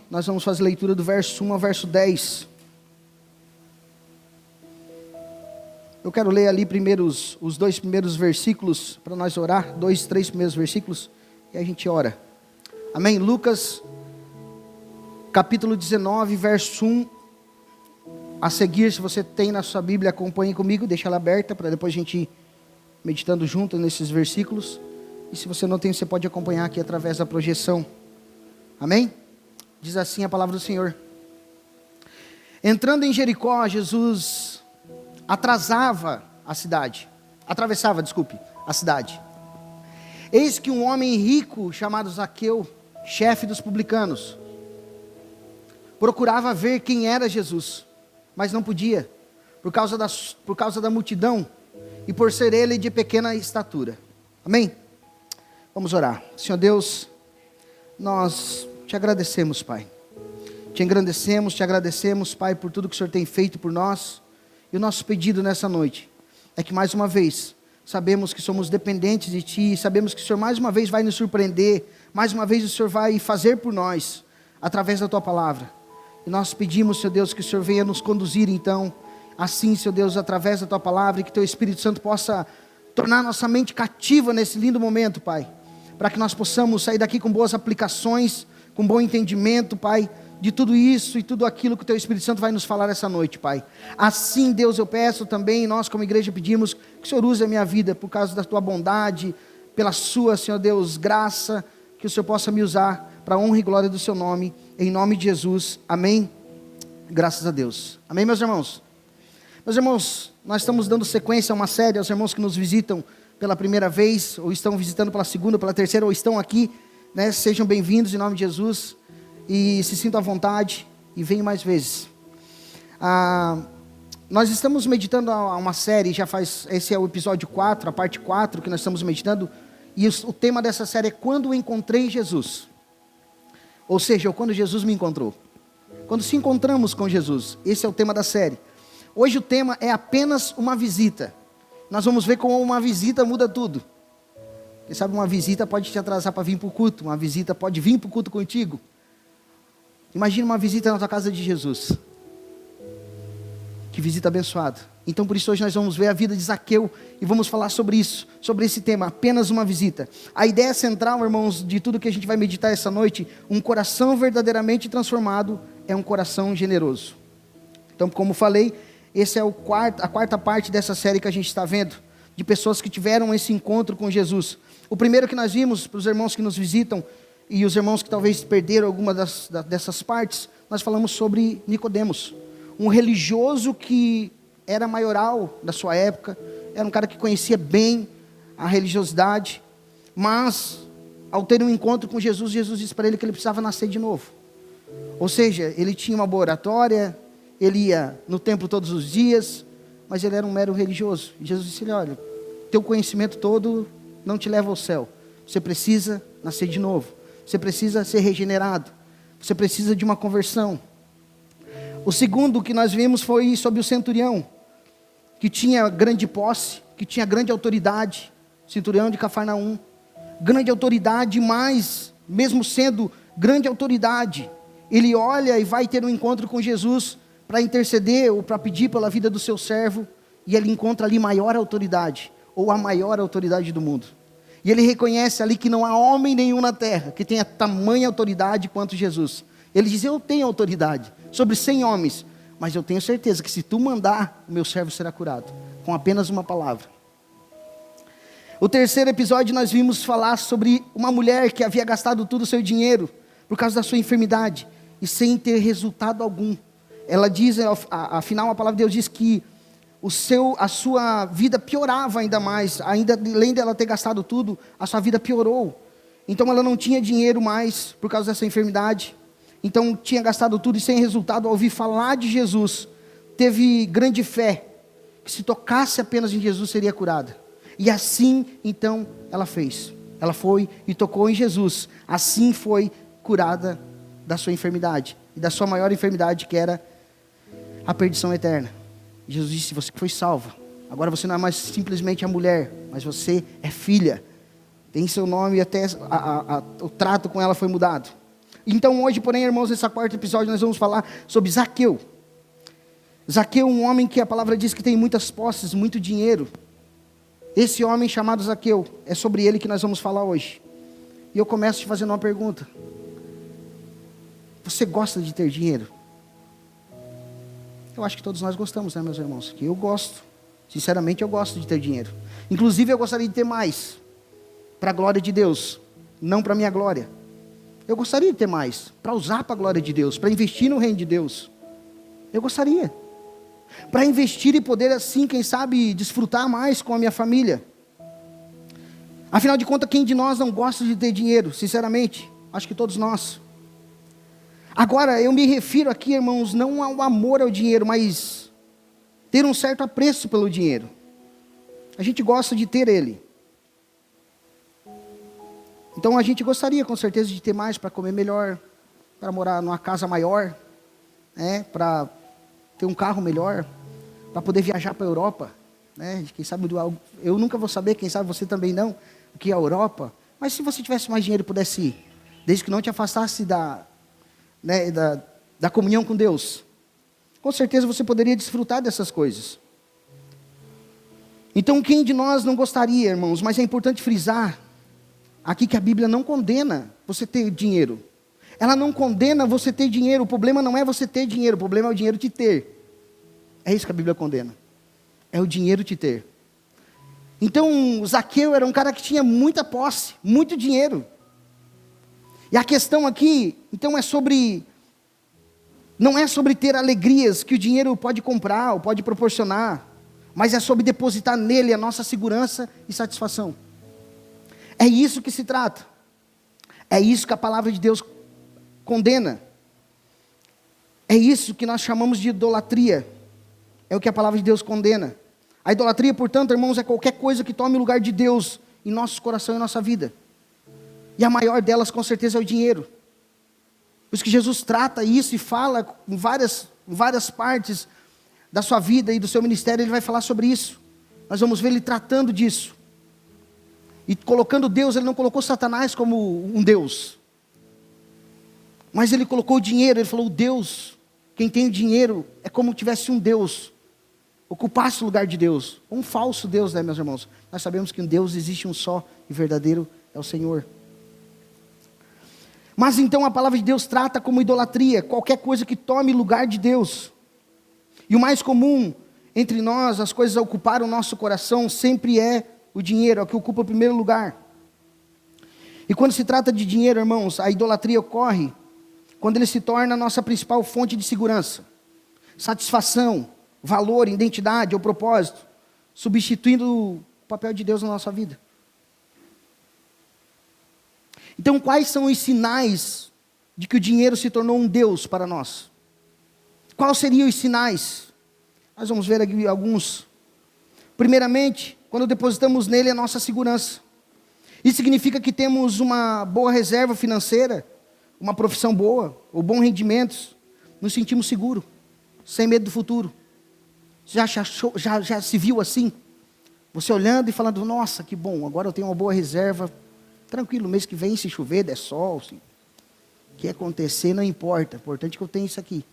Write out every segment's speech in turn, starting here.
nós vamos fazer a leitura do verso 1 ao verso 10. Eu quero ler ali primeiro os 2 primeiros versículos para nós orar, 2, 3 primeiros versículos, e a gente ora. Amém? Lucas, capítulo 19, verso 1. A seguir, se você tem na sua Bíblia, acompanhe comigo, deixa ela aberta, para depois a gente ir meditando junto nesses versículos. E se você não tem, você pode acompanhar aqui através da projeção. Amém? Diz assim a palavra do Senhor. Entrando em Jericó, Jesus atravessava a cidade. Eis que um homem rico, chamado Zaqueu, chefe dos publicanos, procurava ver quem era Jesus, mas não podia, por causa da multidão, e por ser ele de pequena estatura. Amém? Vamos orar. Senhor Deus, nós te agradecemos, Pai. Te agradecemos, Pai, por tudo que o Senhor tem feito por nós. E o nosso pedido nessa noite é que mais uma vez, sabemos que somos dependentes de Ti, sabemos que o Senhor mais uma vez vai nos surpreender, mais uma vez o Senhor vai fazer por nós, através da Tua palavra. E nós pedimos, Senhor Deus, que o Senhor venha nos conduzir então, assim, Senhor Deus, através da Tua palavra, e que Teu Espírito Santo possa tornar nossa mente cativa nesse lindo momento, Pai, para que nós possamos sair daqui com boas aplicações, com bom entendimento, Pai, de tudo isso e tudo aquilo que o Teu Espírito Santo vai nos falar essa noite, Pai. Assim, Deus, eu peço também, nós como igreja pedimos, que o Senhor use a minha vida, por causa da Tua bondade, pela Sua, Senhor Deus, graça, que o Senhor possa me usar, para a honra e glória do Seu nome, em nome de Jesus, amém, graças a Deus, amém, meus irmãos? Meus irmãos, nós estamos dando sequência a uma série, aos irmãos que nos visitam pela primeira vez, ou estão visitando pela segunda, pela terceira, ou estão aqui, né? Sejam bem-vindos em nome de Jesus, e se sintam à vontade, e venham mais vezes. Nós estamos meditando uma série, esse é o episódio 4, a parte 4 que nós estamos meditando, e o tema dessa série é Quando Encontrei Jesus, ou seja, quando Jesus me encontrou, quando se encontramos com Jesus, esse é o tema da série. Hoje o tema é apenas uma visita. Nós vamos ver como uma visita muda tudo. Quem sabe uma visita pode te atrasar para vir para o culto, uma visita pode vir para o culto contigo. Imagina uma visita na tua casa de Jesus. Que visita abençoada. Então por isso hoje nós vamos ver a vida de Zaqueu e vamos falar sobre isso, sobre esse tema, apenas uma visita. A ideia central, irmãos, de tudo que a gente vai meditar essa noite, um coração verdadeiramente transformado é um coração generoso. Então, como falei, essa é a quarta parte dessa série que a gente está vendo, de pessoas que tiveram esse encontro com Jesus. O primeiro que nós vimos, para os irmãos que nos visitam, e os irmãos que talvez perderam alguma dessas partes, nós falamos sobre Nicodemos, um religioso que era maioral da sua época, era um cara que conhecia bem a religiosidade, mas ao ter um encontro com Jesus, Jesus disse para ele que ele precisava nascer de novo. Ou seja, ele tinha uma boa oratória, ele ia no templo todos os dias, mas ele era um mero religioso. E Jesus disse: olha, teu conhecimento todo não te leva ao céu, você precisa nascer de novo. Você precisa ser regenerado. Você precisa de uma conversão. O segundo que nós vimos foi sobre o centurião, que tinha grande posse, que tinha grande autoridade. Centurião de Cafarnaum. Grande autoridade, mas mesmo sendo grande autoridade, ele olha e vai ter um encontro com Jesus para interceder ou para pedir pela vida do seu servo. E ele encontra ali maior autoridade, ou a maior autoridade do mundo. E ele reconhece ali que não há homem nenhum na terra que tenha tamanha autoridade quanto Jesus. Ele diz: eu tenho autoridade sobre 100 homens, mas eu tenho certeza que se tu mandar, o meu servo será curado, com apenas uma palavra. O terceiro episódio nós vimos falar sobre uma mulher que havia gastado todo o seu dinheiro por causa da sua enfermidade, e sem ter resultado algum. Ela diz, afinal a palavra de Deus diz que a sua vida piorava ainda mais, ainda além dela ter gastado tudo, a sua vida piorou. Então ela não tinha dinheiro mais por causa dessa enfermidade, então tinha gastado tudo e sem resultado. Ao ouvir falar de Jesus, teve grande fé, que se tocasse apenas em Jesus seria curada. E assim então ela fez, ela foi e tocou em Jesus, assim foi curada da sua enfermidade, e da sua maior enfermidade, que era a perdição eterna. Jesus disse: você foi salva, agora você não é mais simplesmente a mulher, mas você é filha, tem seu nome, e até o trato com ela foi mudado. Então hoje, porém, irmãos, nesse quarto episódio nós vamos falar sobre Zaqueu. Zaqueu, um homem que a palavra diz que tem muitas posses, muito dinheiro. Esse homem chamado Zaqueu, é sobre ele que nós vamos falar hoje. E eu começo te fazendo uma pergunta. Você gosta de ter dinheiro? Eu acho que todos nós gostamos, né, meus irmãos? Que eu gosto. Sinceramente, eu gosto de ter dinheiro. Inclusive, eu gostaria de ter mais. Para a glória de Deus. Não para a minha glória. Eu gostaria de ter mais. Para usar para a glória de Deus. Para investir no reino de Deus. Eu gostaria. Para investir e poder assim, quem sabe, desfrutar mais com a minha família. Afinal de contas, quem de nós não gosta de ter dinheiro? Sinceramente, acho que todos nós. Agora, eu me refiro aqui, irmãos, não ao amor ao dinheiro, mas ter um certo apreço pelo dinheiro. A gente gosta de ter ele. Então a gente gostaria com certeza de ter mais para comer melhor, para morar numa casa maior, né? Para ter um carro melhor, para poder viajar para a Europa, né? Quem sabe eu nunca vou saber, quem sabe você também não, o que é a Europa. Mas se você tivesse mais dinheiro e pudesse ir, desde que não te afastasse da comunhão com Deus, com certeza você poderia desfrutar dessas coisas. Então quem de nós não gostaria, irmãos? Mas é importante frisar aqui que a Bíblia não condena você ter dinheiro. Ela não condena você ter dinheiro. O problema não é você ter dinheiro, o problema é o dinheiro te ter. É isso que a Bíblia condena. É o dinheiro te ter. Então Zaqueu era um cara que tinha muita posse, muito dinheiro. E a questão aqui, então não é sobre ter alegrias que o dinheiro pode comprar ou pode proporcionar, mas é sobre depositar nele a nossa segurança e satisfação. É isso que se trata. É isso que a palavra de Deus condena. É isso que nós chamamos de idolatria. É o que a palavra de Deus condena. A idolatria, portanto, irmãos, é qualquer coisa que tome o lugar de Deus em nosso coração e nossa vida. E a maior delas, com certeza, é o dinheiro. Por isso que Jesus trata isso e fala em várias partes da sua vida e do seu ministério, ele vai falar sobre isso. Nós vamos ver ele tratando disso. E colocando Deus, ele não colocou Satanás como um Deus. Mas ele colocou o dinheiro, ele falou, Deus, quem tem o dinheiro, é como tivesse um Deus, ocupasse o lugar de Deus. Um falso Deus, né, meus irmãos? Nós sabemos que um Deus existe um só, e verdadeiro é o Senhor. Mas então a palavra de Deus trata como idolatria, qualquer coisa que tome lugar de Deus. E o mais comum entre nós, as coisas a ocupar o nosso coração, sempre é o dinheiro, é o que ocupa o primeiro lugar. E quando se trata de dinheiro, irmãos, a idolatria ocorre quando ele se torna a nossa principal fonte de segurança, satisfação, valor, identidade ou propósito, substituindo o papel de Deus na nossa vida. Então, quais são os sinais de que o dinheiro se tornou um Deus para nós? Quais seriam os sinais? Nós vamos ver aqui alguns. Primeiramente, quando depositamos nele a nossa segurança. Isso significa que temos uma boa reserva financeira, uma profissão boa, ou bons rendimentos. Nos sentimos seguros, sem medo do futuro. Já se viu assim? Você olhando e falando, nossa, que bom, agora eu tenho uma boa reserva. Tranquilo, mês que vem, se chover, der sol, se o que acontecer, não importa. O importante é que eu tenho isso aqui.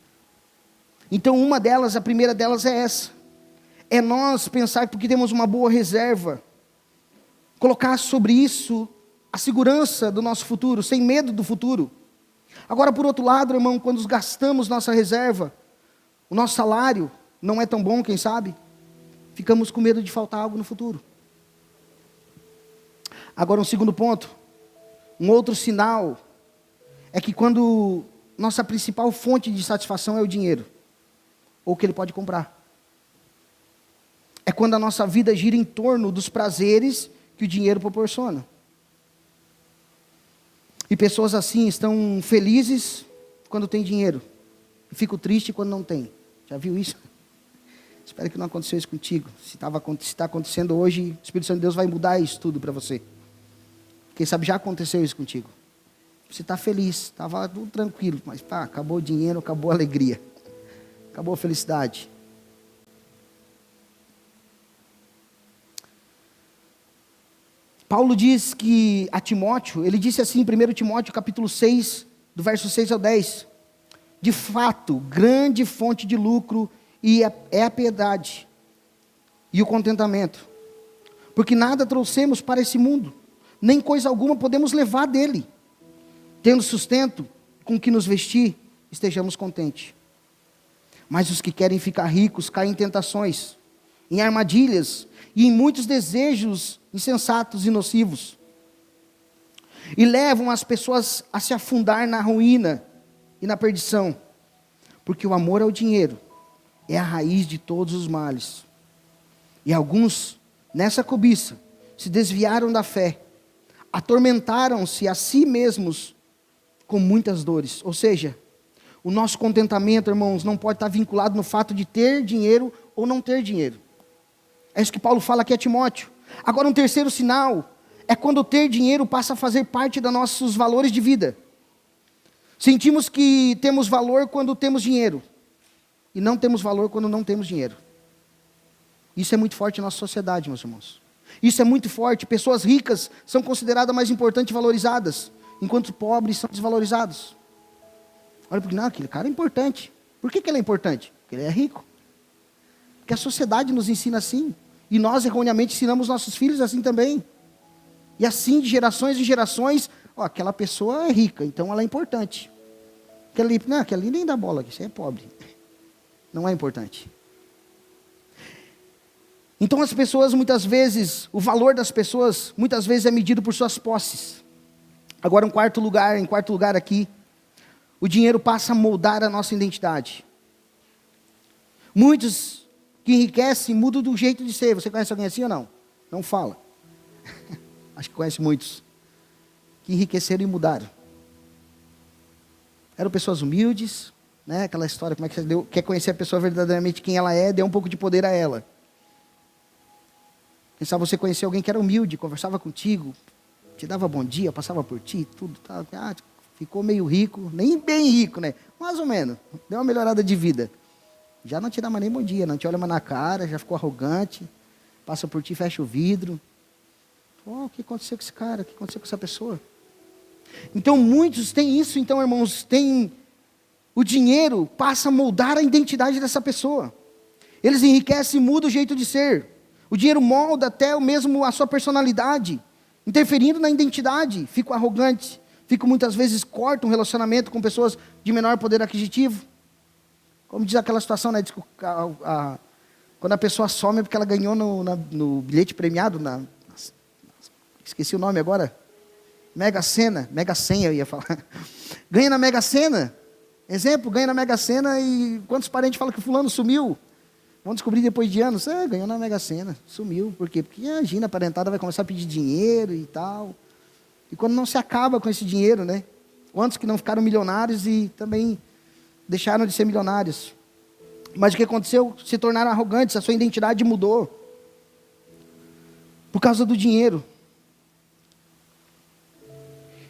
Então, a primeira delas é essa. É nós pensar que porque temos uma boa reserva, colocar sobre isso a segurança do nosso futuro, sem medo do futuro. Agora, por outro lado, irmão, quando gastamos nossa reserva, o nosso salário não é tão bom, quem sabe, ficamos com medo de faltar algo no futuro. Agora, um segundo ponto, um outro sinal, é que quando nossa principal fonte de satisfação é o dinheiro, ou o que ele pode comprar. É quando a nossa vida gira em torno dos prazeres que o dinheiro proporciona. E pessoas assim estão felizes quando tem dinheiro, e ficam tristes quando não tem. Já viu isso? Espero que não aconteceu isso contigo. Se está acontecendo hoje, o Espírito Santo de Deus vai mudar isso tudo para você. Quem sabe já aconteceu isso contigo. Você está feliz, estava tudo tranquilo, mas acabou o dinheiro, acabou a alegria, acabou a felicidade. Paulo diz que a Timóteo, ele disse assim em 1 Timóteo capítulo 6, do verso 6 ao 10. De fato, grande fonte de lucro é a piedade e o contentamento. Porque nada trouxemos para esse mundo, nem coisa alguma podemos levar dele. Tendo sustento com que nos vestir, estejamos contentes. Mas os que querem ficar ricos caem em tentações, em armadilhas e em muitos desejos insensatos e nocivos. E levam as pessoas a se afundar na ruína e na perdição. Porque o amor ao dinheiro é a raiz de todos os males. E alguns, nessa cobiça, se desviaram da fé, atormentaram-se a si mesmos com muitas dores. Ou seja, o nosso contentamento, irmãos, não pode estar vinculado no fato de ter dinheiro ou não ter dinheiro. É isso que Paulo fala aqui a Timóteo. Agora, um terceiro sinal é quando ter dinheiro passa a fazer parte dos nossos valores de vida. Sentimos que temos valor quando temos dinheiro, e não temos valor quando não temos dinheiro. Isso é muito forte na nossa sociedade, meus irmãos. Isso é muito forte. Pessoas ricas são consideradas mais importantes e valorizadas, enquanto pobres são desvalorizados. Olha, porque não, aquele cara é importante. Por que ele é importante? Porque ele é rico. Porque a sociedade nos ensina assim. E nós erroneamente ensinamos nossos filhos assim também. E assim, de gerações em gerações, ó, aquela pessoa é rica, então ela é importante. Aquele ali nem dá bola, isso é pobre. Não é importante. Então as pessoas muitas vezes, o valor das pessoas muitas vezes é medido por suas posses. Agora em quarto lugar aqui, o dinheiro passa a moldar a nossa identidade. Muitos que enriquecem mudam do jeito de ser. Você conhece alguém assim ou não? Não fala. Acho que conhece muitos. Que enriqueceram e mudaram. Eram pessoas humildes, né? Aquela história, como é que você quer conhecer a pessoa verdadeiramente quem ela é, dê um pouco de poder a ela. Quem sabe você conhecer alguém que era humilde, conversava contigo, te dava bom dia, passava por ti, tudo, tá, ficou meio rico, nem bem rico, né? Mais ou menos, deu uma melhorada de vida. Já não te dá mais nem bom dia, não te olha mais na cara, já ficou arrogante, passa por ti, fecha o vidro. Oh, o que aconteceu com esse cara? O que aconteceu com essa pessoa? Então muitos têm isso, então irmãos, o dinheiro passa a moldar a identidade dessa pessoa. Eles enriquecem e mudam o jeito de ser. O dinheiro molda até mesmo a sua personalidade, interferindo na identidade. Fico arrogante, muitas vezes corta um relacionamento com pessoas de menor poder aquisitivo. Como diz aquela situação, né? Quando a pessoa some é porque ela ganhou no bilhete premiado, esqueci o nome agora, Mega Senha eu ia falar. Ganha na Mega Sena. Exemplo, ganha na Mega Sena e quantos parentes falam que fulano sumiu? Vão descobrir depois de anos, ganhou na Mega Sena, sumiu. Por quê? Porque imagina, a parentada vai começar a pedir dinheiro e tal. E quando não se acaba com esse dinheiro, né? Quantos que não ficaram milionários e também deixaram de ser milionários? Mas o que aconteceu? Se tornaram arrogantes, a sua identidade mudou. Por causa do dinheiro.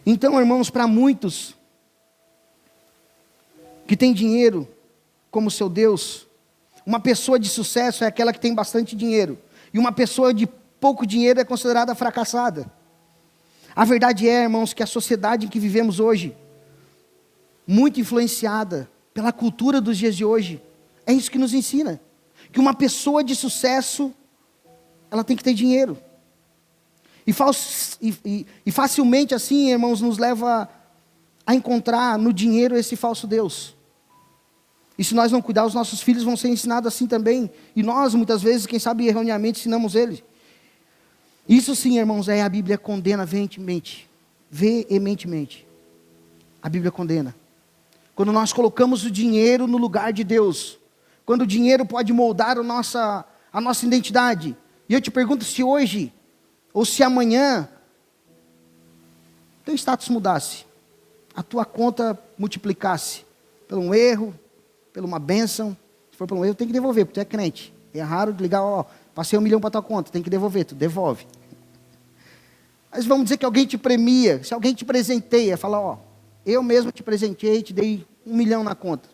Então, irmãos, para muitos que tem dinheiro como seu Deus, uma pessoa de sucesso é aquela que tem bastante dinheiro. E uma pessoa de pouco dinheiro é considerada fracassada. A verdade é, irmãos, que a sociedade em que vivemos hoje, muito influenciada pela cultura dos dias de hoje, é isso que nos ensina. Que uma pessoa de sucesso, ela tem que ter dinheiro. E facilmente assim, irmãos, nos leva a encontrar no dinheiro esse falso Deus. E se nós não cuidar, os nossos filhos vão ser ensinados assim também. E nós, muitas vezes, quem sabe erroneamente, ensinamos eles. Isso sim, irmãos, a Bíblia condena veementemente. A Bíblia condena. Quando nós colocamos o dinheiro no lugar de Deus. Quando o dinheiro pode moldar a nossa identidade. E eu te pergunto se hoje, ou se amanhã, teu status mudasse. A tua conta multiplicasse. Por um erro, por uma bênção. Se for por um erro, tem que devolver, porque tu é crente. É raro ligar, passei 1 milhão para tua conta, tem que devolver, tu devolve. Mas vamos dizer que alguém te premia, se alguém te presenteia, fala, eu mesmo te presenteei, te dei 1 milhão na conta.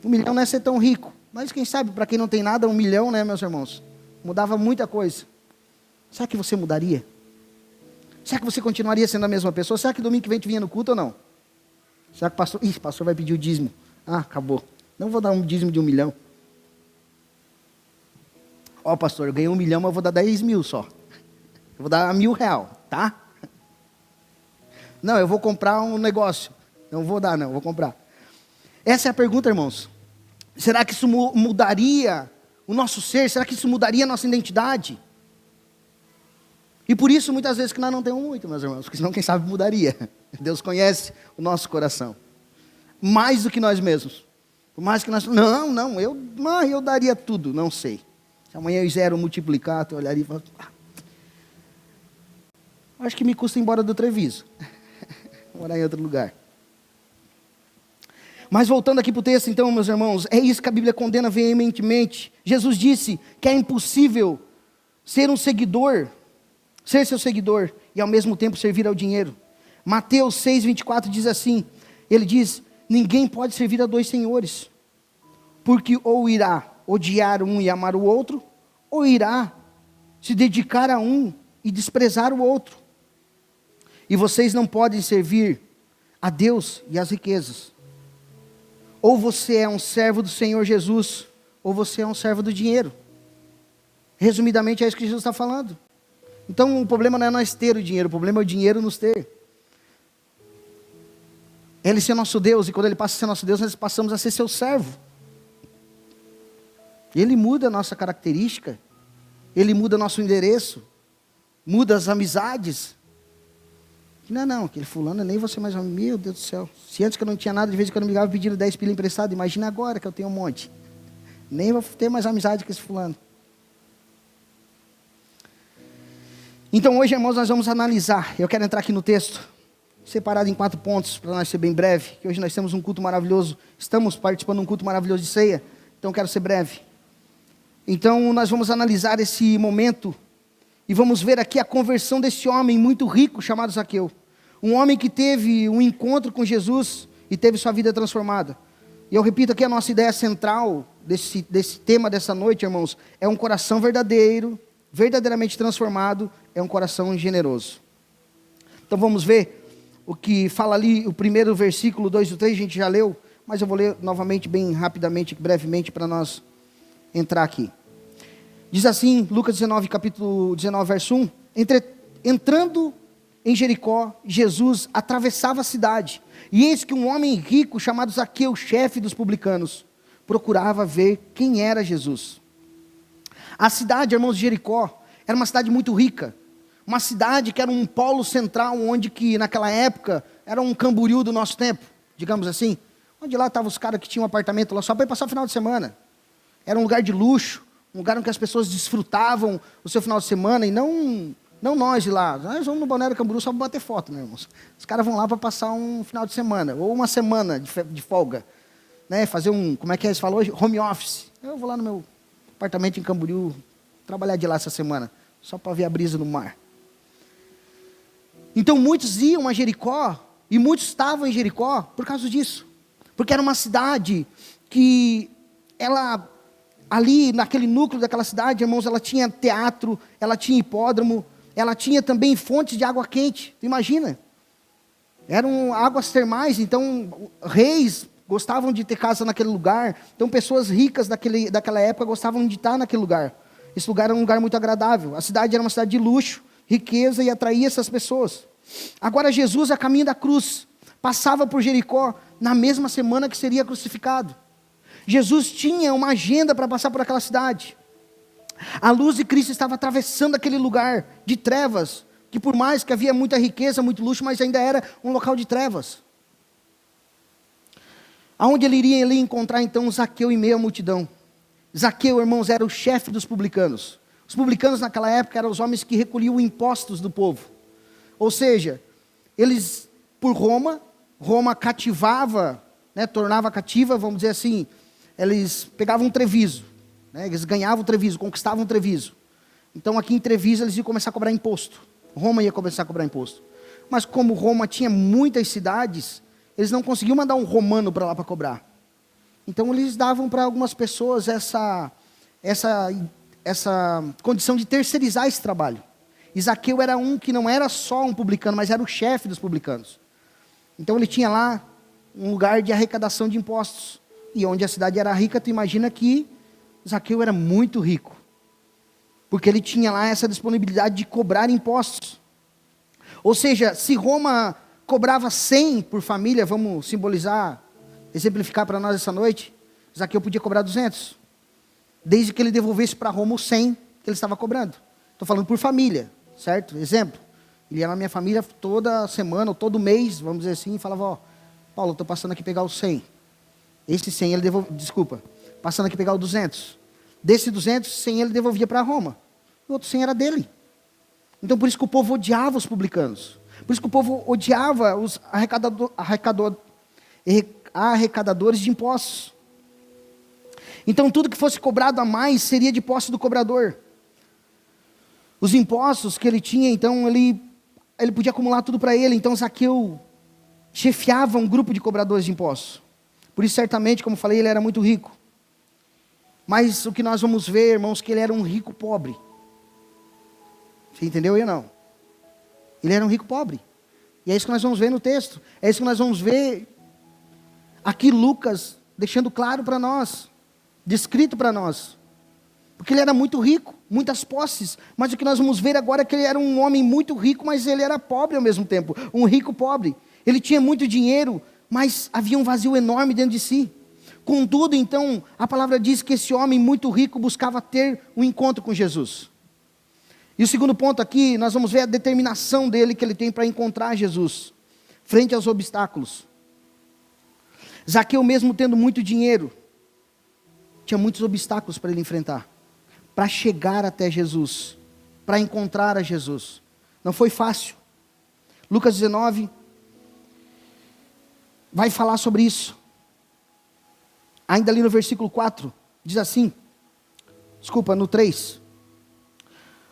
1 milhão não é ser tão rico, mas quem sabe, para quem não tem nada, 1 milhão, né, meus irmãos? Mudava muita coisa. Será que você mudaria? Será que você continuaria sendo a mesma pessoa? Será que domingo que vem tu vinha no culto ou não? Será que o pastor... Ih, o pastor vai pedir o dízimo. Ah, acabou. Não vou dar um dízimo de 1 milhão. Ó, pastor, eu ganhei 1 milhão, mas eu vou dar 10 mil só. Eu vou dar R$1.000, tá? Não, eu vou comprar um negócio. Não vou dar, não, vou comprar. Essa é a pergunta, irmãos. Será que isso mudaria o nosso ser? Será que isso mudaria a nossa identidade? E por isso, muitas vezes, que nós não temos muito, meus irmãos. Porque senão, quem sabe, mudaria. Deus conhece o nosso coração. Mais do que nós mesmos. Por mais que nós... Não, eu daria tudo. Não sei. Se amanhã eu zero multiplicar, eu olharia e falaria... acho que me custa ir embora do Treviso. Morar em outro lugar. Mas voltando aqui para o texto, então, meus irmãos, é isso que a Bíblia condena veementemente. Jesus disse que é impossível ser um seguidor, ser seu seguidor, e ao mesmo tempo servir ao dinheiro. Mateus 6,24 diz assim, ele diz, ninguém pode servir a 2 senhores, porque ou irá odiar um e amar o outro, ou irá se dedicar a um e desprezar o outro. E vocês não podem servir a Deus e às riquezas. Ou você é um servo do Senhor Jesus, ou você é um servo do dinheiro. Resumidamente é isso que Jesus está falando. Então o problema não é nós ter o dinheiro, o problema é o dinheiro nos ter. Ele ser nosso Deus, e quando Ele passa a ser nosso Deus, nós passamos a ser seu servo. Ele muda a nossa característica, Ele muda nosso endereço, muda as amizades. Não, aquele fulano nem você mais, meu Deus do céu. Se antes que eu não tinha nada, de vez em quando eu me ligava pedindo 10 pila emprestado, imagina agora que eu tenho um monte. Nem vou ter mais amizade com esse fulano. Então hoje, irmãos, nós vamos analisar. Eu quero entrar aqui no texto, separado em 4 pontos, para nós ser bem breve. Que hoje nós temos um culto maravilhoso. Estamos participando de um culto maravilhoso de ceia. Então quero ser breve. Então nós vamos analisar esse momento. E vamos ver aqui a conversão desse homem muito rico chamado Zaqueu. Um homem que teve um encontro com Jesus e teve sua vida transformada. E eu repito aqui a nossa ideia central desse tema dessa noite, irmãos. É um coração verdadeiro, verdadeiramente transformado, é um coração generoso. Então vamos ver o que fala ali, o primeiro versículo 2 e 3, a gente já leu. Mas eu vou ler novamente, bem rapidamente, brevemente, para nós entrar aqui. Diz assim, Lucas 19, capítulo 19, verso 1. Entrando em Jericó, Jesus atravessava a cidade. E eis que um homem rico, chamado Zaqueu, chefe dos publicanos, procurava ver quem era Jesus. A cidade, irmãos, de Jericó, era uma cidade muito rica. Uma cidade que era um polo central, onde que naquela época, era um Camboriú do nosso tempo, digamos assim. Onde lá estavam os caras que tinham um apartamento lá só para ir passar o final de semana. Era um lugar de luxo. Um lugar em que as pessoas desfrutavam o seu final de semana, e não nós de lá. Nós vamos no Balneário Camboriú só para bater foto, né, irmãos? Os caras vão lá para passar um final de semana, ou uma semana de folga. Né, fazer como é que eles falam hoje? Home office. Eu vou lá no meu apartamento em Camboriú, trabalhar de lá essa semana, só para ver a brisa no mar. Então muitos iam a Jericó, e muitos estavam em Jericó por causa disso. Porque era uma cidade que ela... Ali, naquele núcleo daquela cidade, irmãos, ela tinha teatro, ela tinha hipódromo, ela tinha também fontes de água quente. Tu imagina? Eram águas termais, então reis gostavam de ter casa naquele lugar. Então pessoas ricas daquela época gostavam de estar naquele lugar. Esse lugar era um lugar muito agradável. A cidade era uma cidade de luxo, riqueza, e atraía essas pessoas. Agora Jesus, a caminho da cruz, passava por Jericó na mesma semana que seria crucificado. Jesus tinha uma agenda para passar por aquela cidade. A luz de Cristo estava atravessando aquele lugar de trevas, que por mais que havia muita riqueza, muito luxo, mas ainda era um local de trevas. Aonde ele iria encontrar então Zaqueu em meio à multidão? Zaqueu, irmãos, era o chefe dos publicanos. Os publicanos naquela época eram os homens que recolhiam impostos do povo. Ou seja, eles, por Roma cativava, né, tornava cativa, vamos dizer assim, eles pegavam um Treviso, né, eles ganhavam o Treviso, conquistavam o Treviso. Então aqui em Treviso eles iam começar a cobrar imposto. Roma ia começar a cobrar imposto. Mas como Roma tinha muitas cidades, eles não conseguiam mandar um romano para lá para cobrar. Então eles davam para algumas pessoas essa condição de terceirizar esse trabalho. E Zaqueu era um que não era só um publicano, mas era o chefe dos publicanos. Então ele tinha lá um lugar de arrecadação de impostos. E onde a cidade era rica, tu imagina que Zaqueu era muito rico. Porque ele tinha lá essa disponibilidade de cobrar impostos. Ou seja, se Roma cobrava 100 por família, vamos simbolizar, exemplificar para nós essa noite, Zaqueu podia cobrar 200. Desde que ele devolvesse para Roma os 100 que ele estava cobrando. Estou falando por família, certo? Exemplo, ele ia na minha família toda semana, ou todo mês, vamos dizer assim, e falava, ó, Paulo, estou passando aqui pegar os 100. Esse 100 ele passando aqui pegar o 200. Desse 200, 100 ele devolvia para Roma. O outro 100 era dele. Então por isso que o povo odiava os publicanos. Por isso que o povo odiava os arrecadadores de impostos. Então tudo que fosse cobrado a mais seria de posse do cobrador. Os impostos que ele tinha, então ele podia acumular tudo para ele. Então Zaqueu chefiava um grupo de cobradores de impostos. Por isso certamente, como falei, ele era muito rico. Mas o que nós vamos ver, irmãos, que ele era um rico pobre. Você entendeu ou não? Ele era um rico pobre. E é isso que nós vamos ver no texto. É isso que nós vamos ver aqui Lucas deixando claro para nós, descrito para nós. Porque ele era muito rico, muitas posses. Mas o que nós vamos ver agora é que ele era um homem muito rico, mas ele era pobre ao mesmo tempo. Um rico pobre. Ele tinha muito dinheiro, mas havia um vazio enorme dentro de si. Contudo, então, a palavra diz que esse homem muito rico buscava ter um encontro com Jesus. E o segundo ponto aqui, nós vamos ver a determinação dele que ele tem para encontrar Jesus, frente aos obstáculos. Zaqueu, mesmo tendo muito dinheiro, tinha muitos obstáculos para ele enfrentar, para chegar até Jesus, para encontrar a Jesus. Não foi fácil. Lucas 19 vai falar sobre isso. Ainda ali no versículo 4, diz assim, no 3.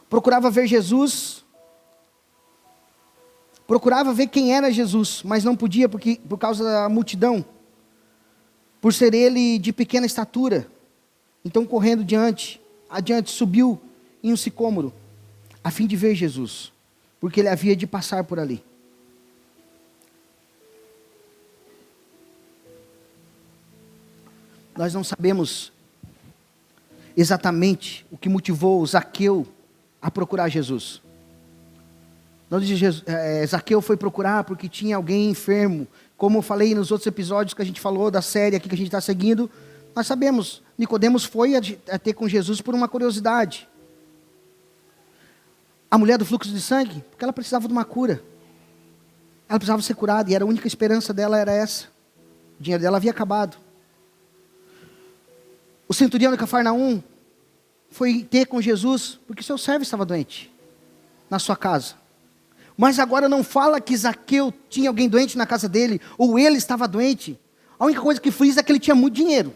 Procurava ver Jesus, procurava ver quem era Jesus, mas não podia por causa da multidão, por ser ele de pequena estatura. Então correndo adiante subiu em um sicômoro, a fim de ver Jesus, porque ele havia de passar por ali. Nós não sabemos exatamente o que motivou Zaqueu a procurar Jesus. Não diz Zaqueu foi procurar porque tinha alguém enfermo. Como eu falei nos outros episódios que a gente falou da série aqui que a gente está seguindo, nós sabemos, Nicodemos foi a ter com Jesus por uma curiosidade. A mulher do fluxo de sangue, porque ela precisava de uma cura. Ela precisava ser curada e a única esperança dela era essa. O dinheiro dela havia acabado. O centurião de Cafarnaum foi ter com Jesus porque seu servo estava doente na sua casa. Mas agora não fala que Zaqueu tinha alguém doente na casa dele, ou ele estava doente. A única coisa que frisa é que ele tinha muito dinheiro.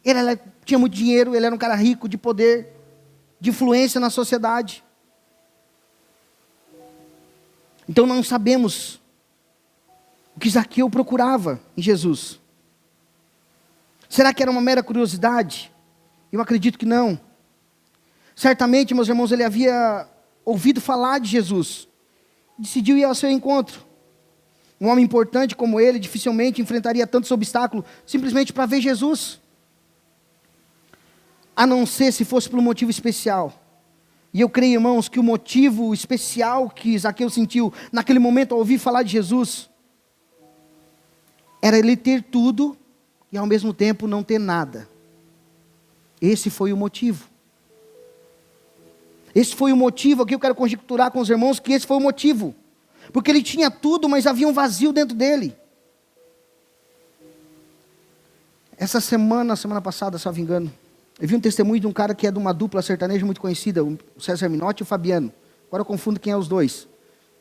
Ele tinha muito dinheiro, ele era um cara rico, de poder, de influência na sociedade. Então não sabemos o que Zaqueu procurava em Jesus. Será que era uma mera curiosidade? Eu acredito que não. Certamente, meus irmãos, ele havia ouvido falar de Jesus. Decidiu ir ao seu encontro. Um homem importante como ele dificilmente enfrentaria tantos obstáculos simplesmente para ver Jesus. A não ser se fosse por um motivo especial. E eu creio, irmãos, que o motivo especial que Zaqueu sentiu naquele momento ao ouvir falar de Jesus era ele ter tudo e ao mesmo tempo não ter nada. Esse foi o motivo. Esse foi o motivo, aqui eu quero conjecturar com os irmãos que esse foi o motivo. Porque ele tinha tudo, mas havia um vazio dentro dele. Essa semana passada, se não me engano, eu vi um testemunho de um cara que é de uma dupla sertaneja muito conhecida, o César Minotti e o Fabiano. Agora eu confundo quem é os dois,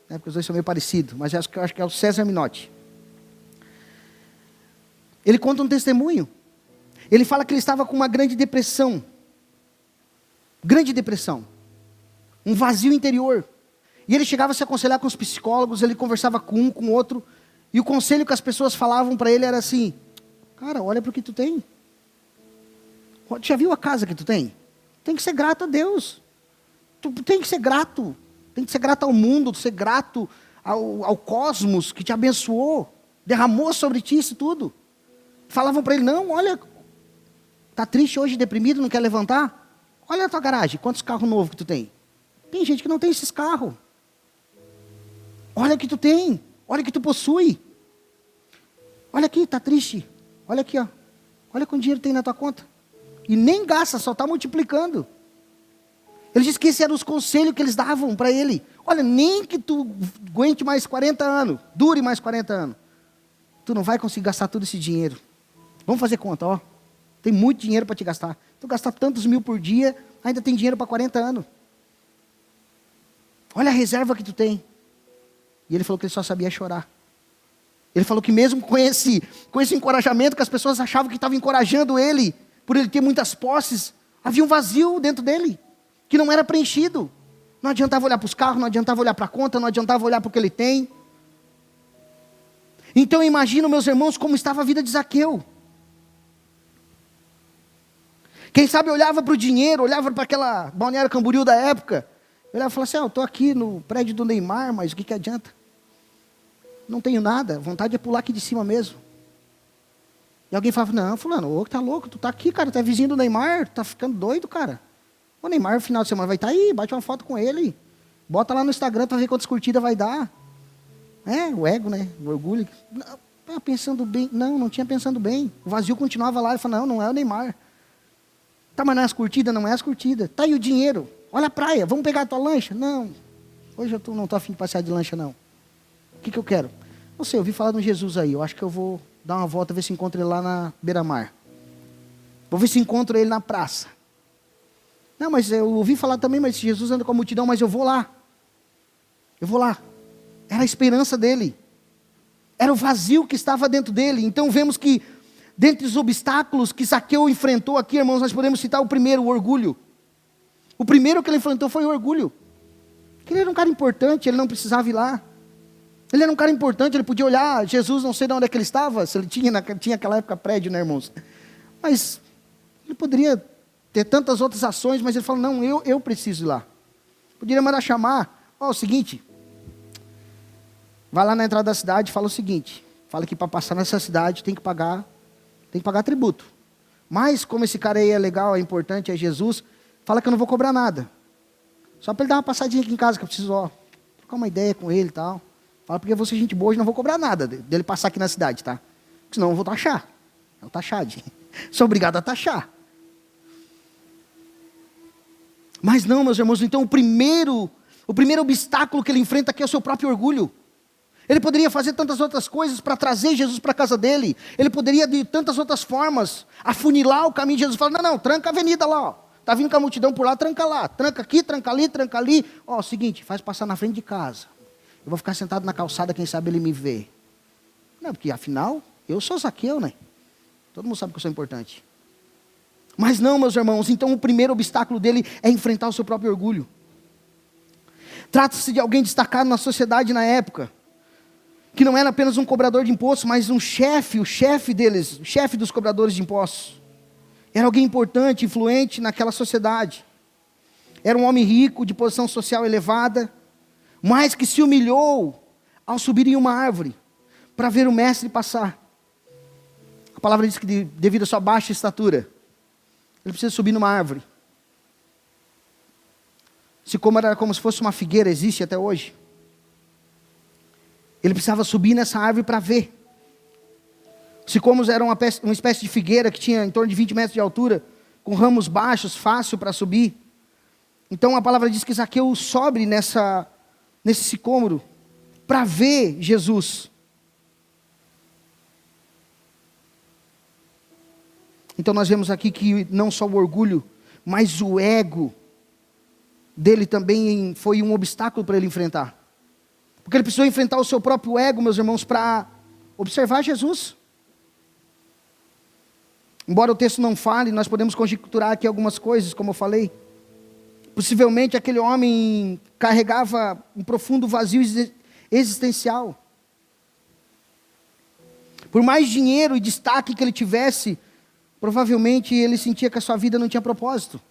né, porque os dois são meio parecidos, mas eu acho que é o César Minotti. Ele conta um testemunho. Ele fala que ele estava com uma grande depressão. Grande depressão. Um vazio interior. E ele chegava a se aconselhar com os psicólogos, ele conversava com um, com o outro. E o conselho que as pessoas falavam para ele era assim: cara, olha para o que tu tem. Já viu a casa que tu tem? Tem que ser grato a Deus. Tu tem que ser grato. Tem que ser grato ao mundo, ser grato ao cosmos que te abençoou. derramou sobre ti isso tudo. Falavam para ele, não, olha, está triste hoje, deprimido, não quer levantar? Olha a tua garagem, quantos carros novos que tu tem? Tem gente que não tem esses carros. Olha o que tu tem, olha o que tu possui. Olha aqui, está triste. Olha aqui, ó. Olha quanto dinheiro tem na tua conta. E nem gasta, só está multiplicando. Ele disse que esses eram os conselhos que eles davam para ele. Olha, nem que tu aguente mais 40 anos, dure mais 40 anos. Tu não vai conseguir gastar todo esse dinheiro. Vamos fazer conta, ó. Tem muito dinheiro para te gastar. Tu gastar tantos mil por dia, ainda tem dinheiro para 40 anos. Olha a reserva que tu tem. E ele falou que ele só sabia chorar. Ele falou que mesmo com esse encorajamento, que as pessoas achavam que estavam encorajando ele, por ele ter muitas posses, havia um vazio dentro dele, que não era preenchido. Não adiantava olhar para os carros, não adiantava olhar para a conta, não adiantava olhar para o que ele tem. Então eu imagino, meus irmãos, como estava a vida de Zaqueu. Quem sabe olhava para o dinheiro, olhava para aquela Balneário Camboriú da época, olhava e falava assim, eu estou aqui no prédio do Neymar, mas o que adianta? Não tenho nada, vontade é pular aqui de cima mesmo. E alguém falava, não, fulano, tá louco, tu tá aqui, cara, tu é vizinho do Neymar, tá ficando doido, cara. O Neymar no final de semana vai estar aí, bate uma foto com ele, bota lá no Instagram para ver quantas curtidas vai dar. O ego, né, o orgulho. Pensando bem, não tinha pensando bem. O vazio continuava lá, ele falou, não é o Neymar. Tá, mas não é as curtidas? Não é as curtidas. Tá, e o dinheiro? Olha a praia, vamos pegar a tua lancha? Não, hoje eu não tô afim de passear de lancha, não. O que eu quero? Não sei, eu ouvi falar de um Jesus aí, eu acho que eu vou dar uma volta, ver se encontro ele lá na beira-mar. Vou ver se encontro ele na praça. Não, mas eu ouvi falar também, mas Jesus anda com a multidão, mas eu vou lá. Eu vou lá. Era a esperança dele. Era o vazio que estava dentro dele. Então vemos que, dentre os obstáculos que Zaqueu enfrentou aqui, irmãos, nós podemos citar o primeiro, o orgulho. O primeiro que ele enfrentou foi o orgulho. Porque ele era um cara importante, ele não precisava ir lá. Ele era um cara importante, ele podia olhar, Jesus, não sei de onde é que ele estava, se ele tinha naquela época prédio, né, irmãos? Mas ele poderia ter tantas outras ações, mas ele falou, não, eu preciso ir lá. Poderia mandar chamar, o seguinte, vai lá na entrada da cidade e fala o seguinte, fala que para passar nessa cidade tem que pagar tributo. Mas como esse cara aí é legal, é importante, é Jesus, fala que eu não vou cobrar nada. Só para ele dar uma passadinha aqui em casa, que eu preciso, trocar uma ideia com ele e tal. Fala, porque eu vou ser gente boa, hoje não vou cobrar nada dele passar aqui na cidade, tá? Porque senão eu vou taxar. É o taxade. Sou obrigado a taxar. Mas não, meus irmãos, então o primeiro obstáculo que ele enfrenta aqui é o seu próprio orgulho. Ele poderia fazer tantas outras coisas para trazer Jesus para a casa dele. Ele poderia, de tantas outras formas, afunilar o caminho de Jesus. Falar, não, tranca a avenida lá, ó. Está vindo com a multidão por lá, tranca lá. Tranca aqui, tranca ali, tranca ali. Seguinte, faz passar na frente de casa. Eu vou ficar sentado na calçada, quem sabe ele me vê. Não, porque afinal, eu sou Zaqueu, né? Todo mundo sabe que eu sou importante. Mas não, meus irmãos, então o primeiro obstáculo dele é enfrentar o seu próprio orgulho. Trata-se de alguém destacado na sociedade na época, que não era apenas um cobrador de impostos, mas um chefe, o chefe deles, o chefe dos cobradores de impostos. Era alguém importante, influente naquela sociedade. Era um homem rico, de posição social elevada, mas que se humilhou ao subir em uma árvore para ver o mestre passar. A palavra diz que devido à sua baixa estatura, ele precisa subir numa árvore. Era como se fosse uma figueira, existe até hoje. Ele precisava subir nessa árvore para ver. Sicômoros era uma espécie de figueira que tinha em torno de 20 metros de altura, com ramos baixos, fácil para subir. Então a palavra diz que Zaqueu sobe nesse sicômoro para ver Jesus. Então nós vemos aqui que não só o orgulho, mas o ego dele também foi um obstáculo para ele enfrentar. Porque ele precisou enfrentar o seu próprio ego, meus irmãos, para observar Jesus. Embora o texto não fale, nós podemos conjecturar aqui algumas coisas, como eu falei. Possivelmente aquele homem carregava um profundo vazio existencial. Por mais dinheiro e destaque que ele tivesse, provavelmente ele sentia que a sua vida não tinha propósito.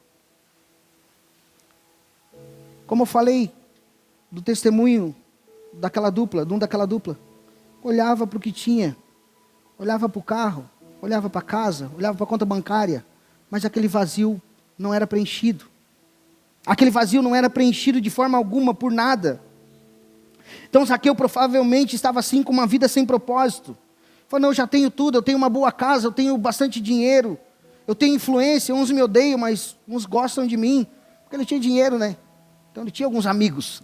Como eu falei do testemunho daquela dupla, de um daquela dupla. olhava para o que tinha, olhava para o carro, olhava para a casa, olhava para a conta bancária, mas aquele vazio não era preenchido. Aquele vazio não era preenchido de forma alguma por nada. Então Zaqueu provavelmente estava assim com uma vida sem propósito. Falou, não, eu já tenho tudo, eu tenho uma boa casa, eu tenho bastante dinheiro, eu tenho influência, uns me odeiam, mas uns gostam de mim, porque ele tinha dinheiro, né? Então ele tinha alguns amigos,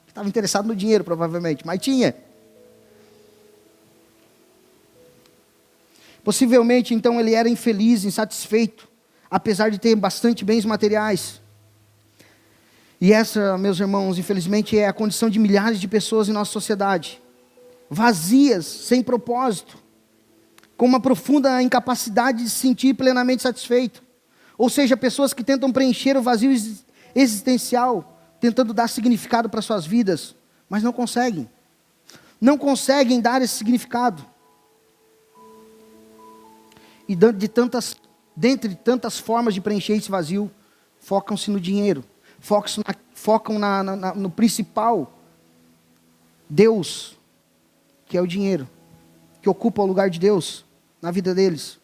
que estavam interessados no dinheiro provavelmente, mas tinha. Possivelmente então ele era infeliz, insatisfeito, apesar de ter bastante bens materiais. E essa, meus irmãos, infelizmente é a condição de milhares de pessoas em nossa sociedade. Vazias, sem propósito, com uma profunda incapacidade de se sentir plenamente satisfeito. Ou seja, pessoas que tentam preencher o vazio existencial, tentando dar significado para suas vidas, mas não conseguem. Não conseguem dar esse significado. E dentre tantas formas de preencher esse vazio, focam-se no dinheiro, focam no principal Deus, que é o dinheiro, que ocupa o lugar de Deus na vida deles.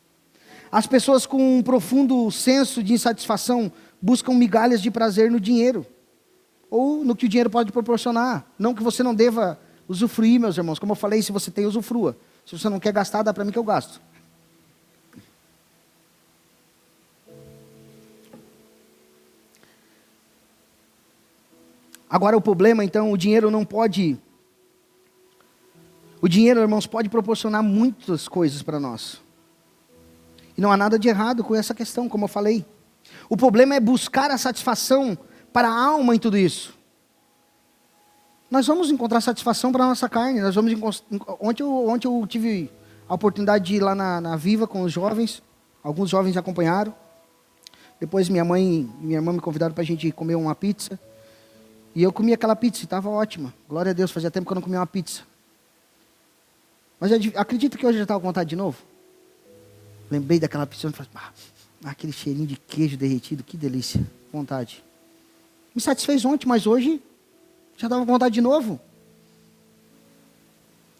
As pessoas com um profundo senso de insatisfação buscam migalhas de prazer no dinheiro, ou no que o dinheiro pode proporcionar. Não que você não deva usufruir, meus irmãos, como eu falei, se você tem, usufrua. Se você não quer gastar, dá para mim que eu gasto. Agora o problema, então, o dinheiro, irmãos, pode proporcionar muitas coisas para nós. E não há nada de errado com essa questão, como eu falei. O problema é buscar a satisfação para a alma em tudo isso. Nós vamos encontrar satisfação para a nossa carne. Ontem eu tive a oportunidade de ir lá na Viva com os jovens. Alguns jovens acompanharam. Depois minha mãe e minha irmã me convidaram para a gente comer uma pizza. E eu comi aquela pizza e estava ótima. Glória a Deus, fazia tempo que eu não comia uma pizza. Mas acredito que hoje eu já estava com vontade de novo. Lembrei daquela pizza e falei, aquele cheirinho de queijo derretido, que delícia, vontade. Me satisfez ontem, mas hoje já estava com vontade de novo.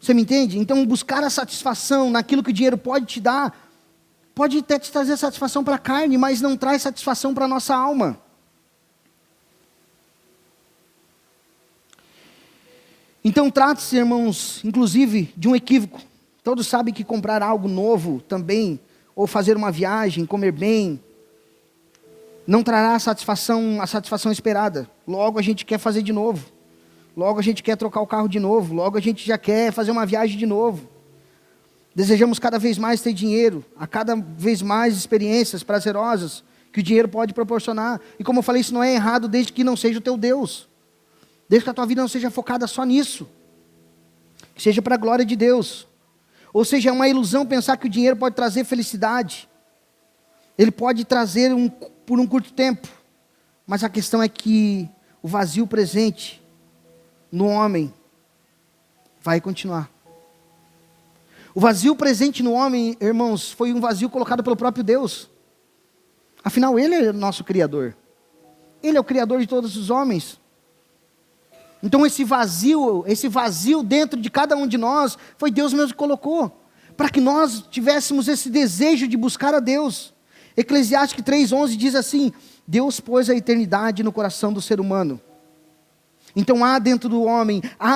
Você me entende? Então buscar a satisfação naquilo que o dinheiro pode te dar, pode até te trazer satisfação para a carne, mas não traz satisfação para a nossa alma. Então trata-se, irmãos, inclusive, de um equívoco. Todos sabem que comprar algo novo também, ou fazer uma viagem, comer bem, não trará a satisfação esperada. Logo a gente quer fazer de novo. Logo a gente quer trocar o carro de novo. Logo a gente já quer fazer uma viagem de novo. Desejamos cada vez mais ter dinheiro, a cada vez mais experiências prazerosas que o dinheiro pode proporcionar. E como eu falei, isso não é errado desde que não seja o teu Deus. Desde que a tua vida não seja focada só nisso. Que seja para a glória de Deus. Ou seja, é uma ilusão pensar que o dinheiro pode trazer felicidade. Ele pode trazer por um curto tempo. Mas a questão é que o vazio presente no homem vai continuar. O vazio presente no homem, irmãos, foi um vazio colocado pelo próprio Deus. Afinal, Ele é o nosso Criador. Ele é o Criador de todos os homens. Então esse vazio dentro de cada um de nós, foi Deus mesmo que colocou, para que nós tivéssemos esse desejo de buscar a Deus. Eclesiastes 3:11 diz assim, Deus pôs a eternidade no coração do ser humano. Então há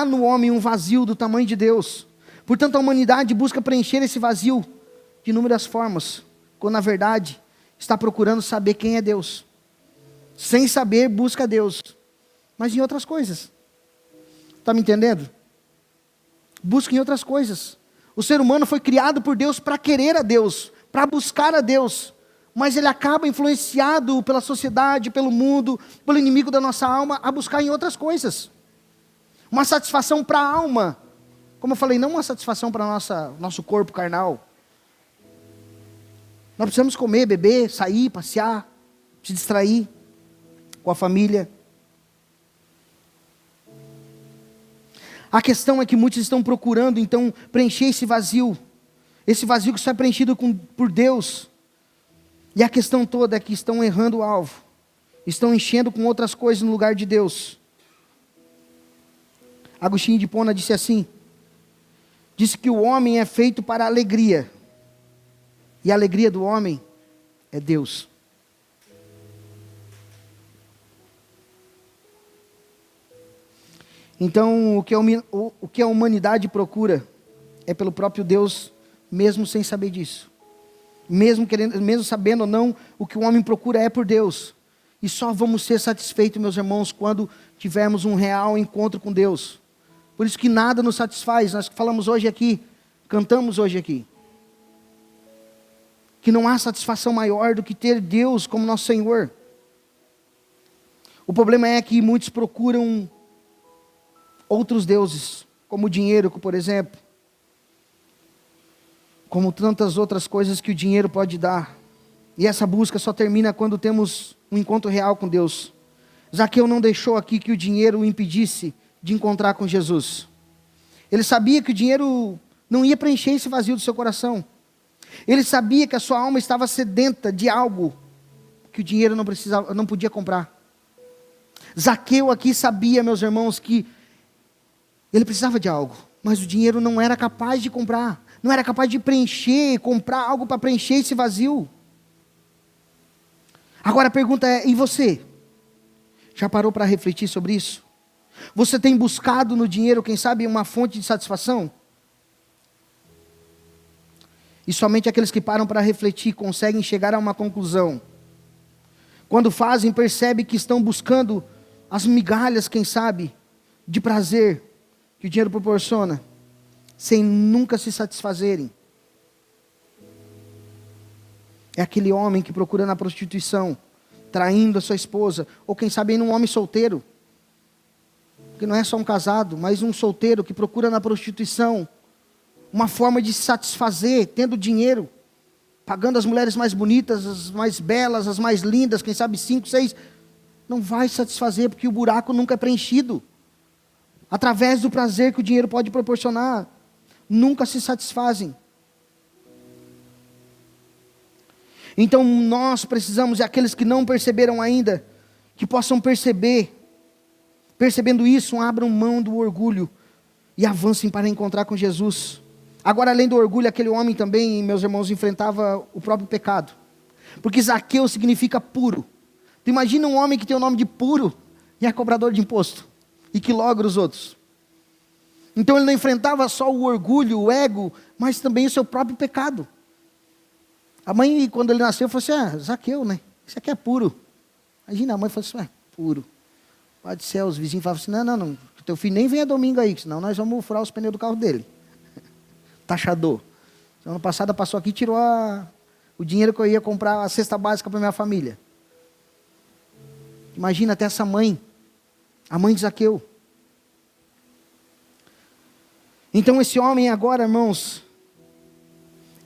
no homem um vazio do tamanho de Deus. Portanto a humanidade busca preencher esse vazio de inúmeras formas, quando na verdade está procurando saber quem é Deus. Sem saber, busca Deus, mas em outras coisas. Está me entendendo? Busca em outras coisas. O ser humano foi criado por Deus para querer a Deus, para buscar a Deus. Mas ele acaba influenciado pela sociedade, pelo mundo, pelo inimigo da nossa alma, a buscar em outras coisas. Uma satisfação para a alma. Como eu falei, não uma satisfação para nosso corpo carnal. Nós precisamos comer, beber, sair, passear, se distrair com a família. A questão é que muitos estão procurando, então, preencher esse vazio que só é preenchido por Deus. E a questão toda é que estão errando o alvo, estão enchendo com outras coisas no lugar de Deus. Agostinho de Hipona disse assim, disse que o homem é feito para a alegria. E a alegria do homem é Deus. Então, o que a humanidade procura é pelo próprio Deus, mesmo sem saber disso. Mesmo sabendo ou não, o que o homem procura é por Deus. E só vamos ser satisfeitos, meus irmãos, quando tivermos um real encontro com Deus. Por isso que nada nos satisfaz. Nós falamos hoje aqui, cantamos hoje aqui, que não há satisfação maior do que ter Deus como nosso Senhor. O problema é que muitos procuram outros deuses, como o dinheiro, por exemplo, como tantas outras coisas que o dinheiro pode dar. E essa busca só termina quando temos um encontro real com Deus. Zaqueu não deixou aqui que o dinheiro o impedisse de encontrar com Jesus. Ele sabia que o dinheiro não ia preencher esse vazio do seu coração. Ele sabia que a sua alma estava sedenta de algo que o dinheiro não podia comprar. Zaqueu aqui sabia, meus irmãos, que ele precisava de algo, mas o dinheiro não era capaz de comprar, não era capaz de preencher, comprar algo para preencher esse vazio. Agora a pergunta é, e você? Já parou para refletir sobre isso? Você tem buscado no dinheiro, quem sabe, uma fonte de satisfação? E somente aqueles que param para refletir conseguem chegar a uma conclusão. Quando fazem, percebem que estão buscando as migalhas, quem sabe, de prazer que o dinheiro proporciona, sem nunca se satisfazerem. É aquele homem que procura na prostituição, traindo a sua esposa, ou quem sabe ainda um homem solteiro, que não é só um casado, mas um solteiro que procura na prostituição uma forma de se satisfazer, tendo dinheiro, pagando as mulheres mais bonitas, as mais belas, as mais lindas, quem sabe 5, 6, não vai satisfazer, porque o buraco nunca é preenchido. Através do prazer que o dinheiro pode proporcionar, nunca se satisfazem. Então nós precisamos, e aqueles que não perceberam ainda, que possam perceber, percebendo isso, abram mão do orgulho e avancem para encontrar com Jesus. Agora, além do orgulho, aquele homem também, meus irmãos, enfrentava o próprio pecado, porque Zaqueu significa puro. Tu imagina um homem que tem o nome de puro e é cobrador de imposto e que logra os outros. Então ele não enfrentava só o orgulho, o ego, mas também o seu próprio pecado. A mãe, quando ele nasceu, falou assim, Zaqueu, né? Isso aqui é puro. Imagina, a mãe falou assim, puro. Pode ser, os vizinhos falavam assim, não, teu filho nem venha domingo aí, senão nós vamos furar os pneus do carro dele. Taxador. Ano passado passou aqui e tirou o dinheiro que eu ia comprar a cesta básica para minha família. Imagina até essa mãe, a mãe de Zaqueu. Então esse homem agora, irmãos,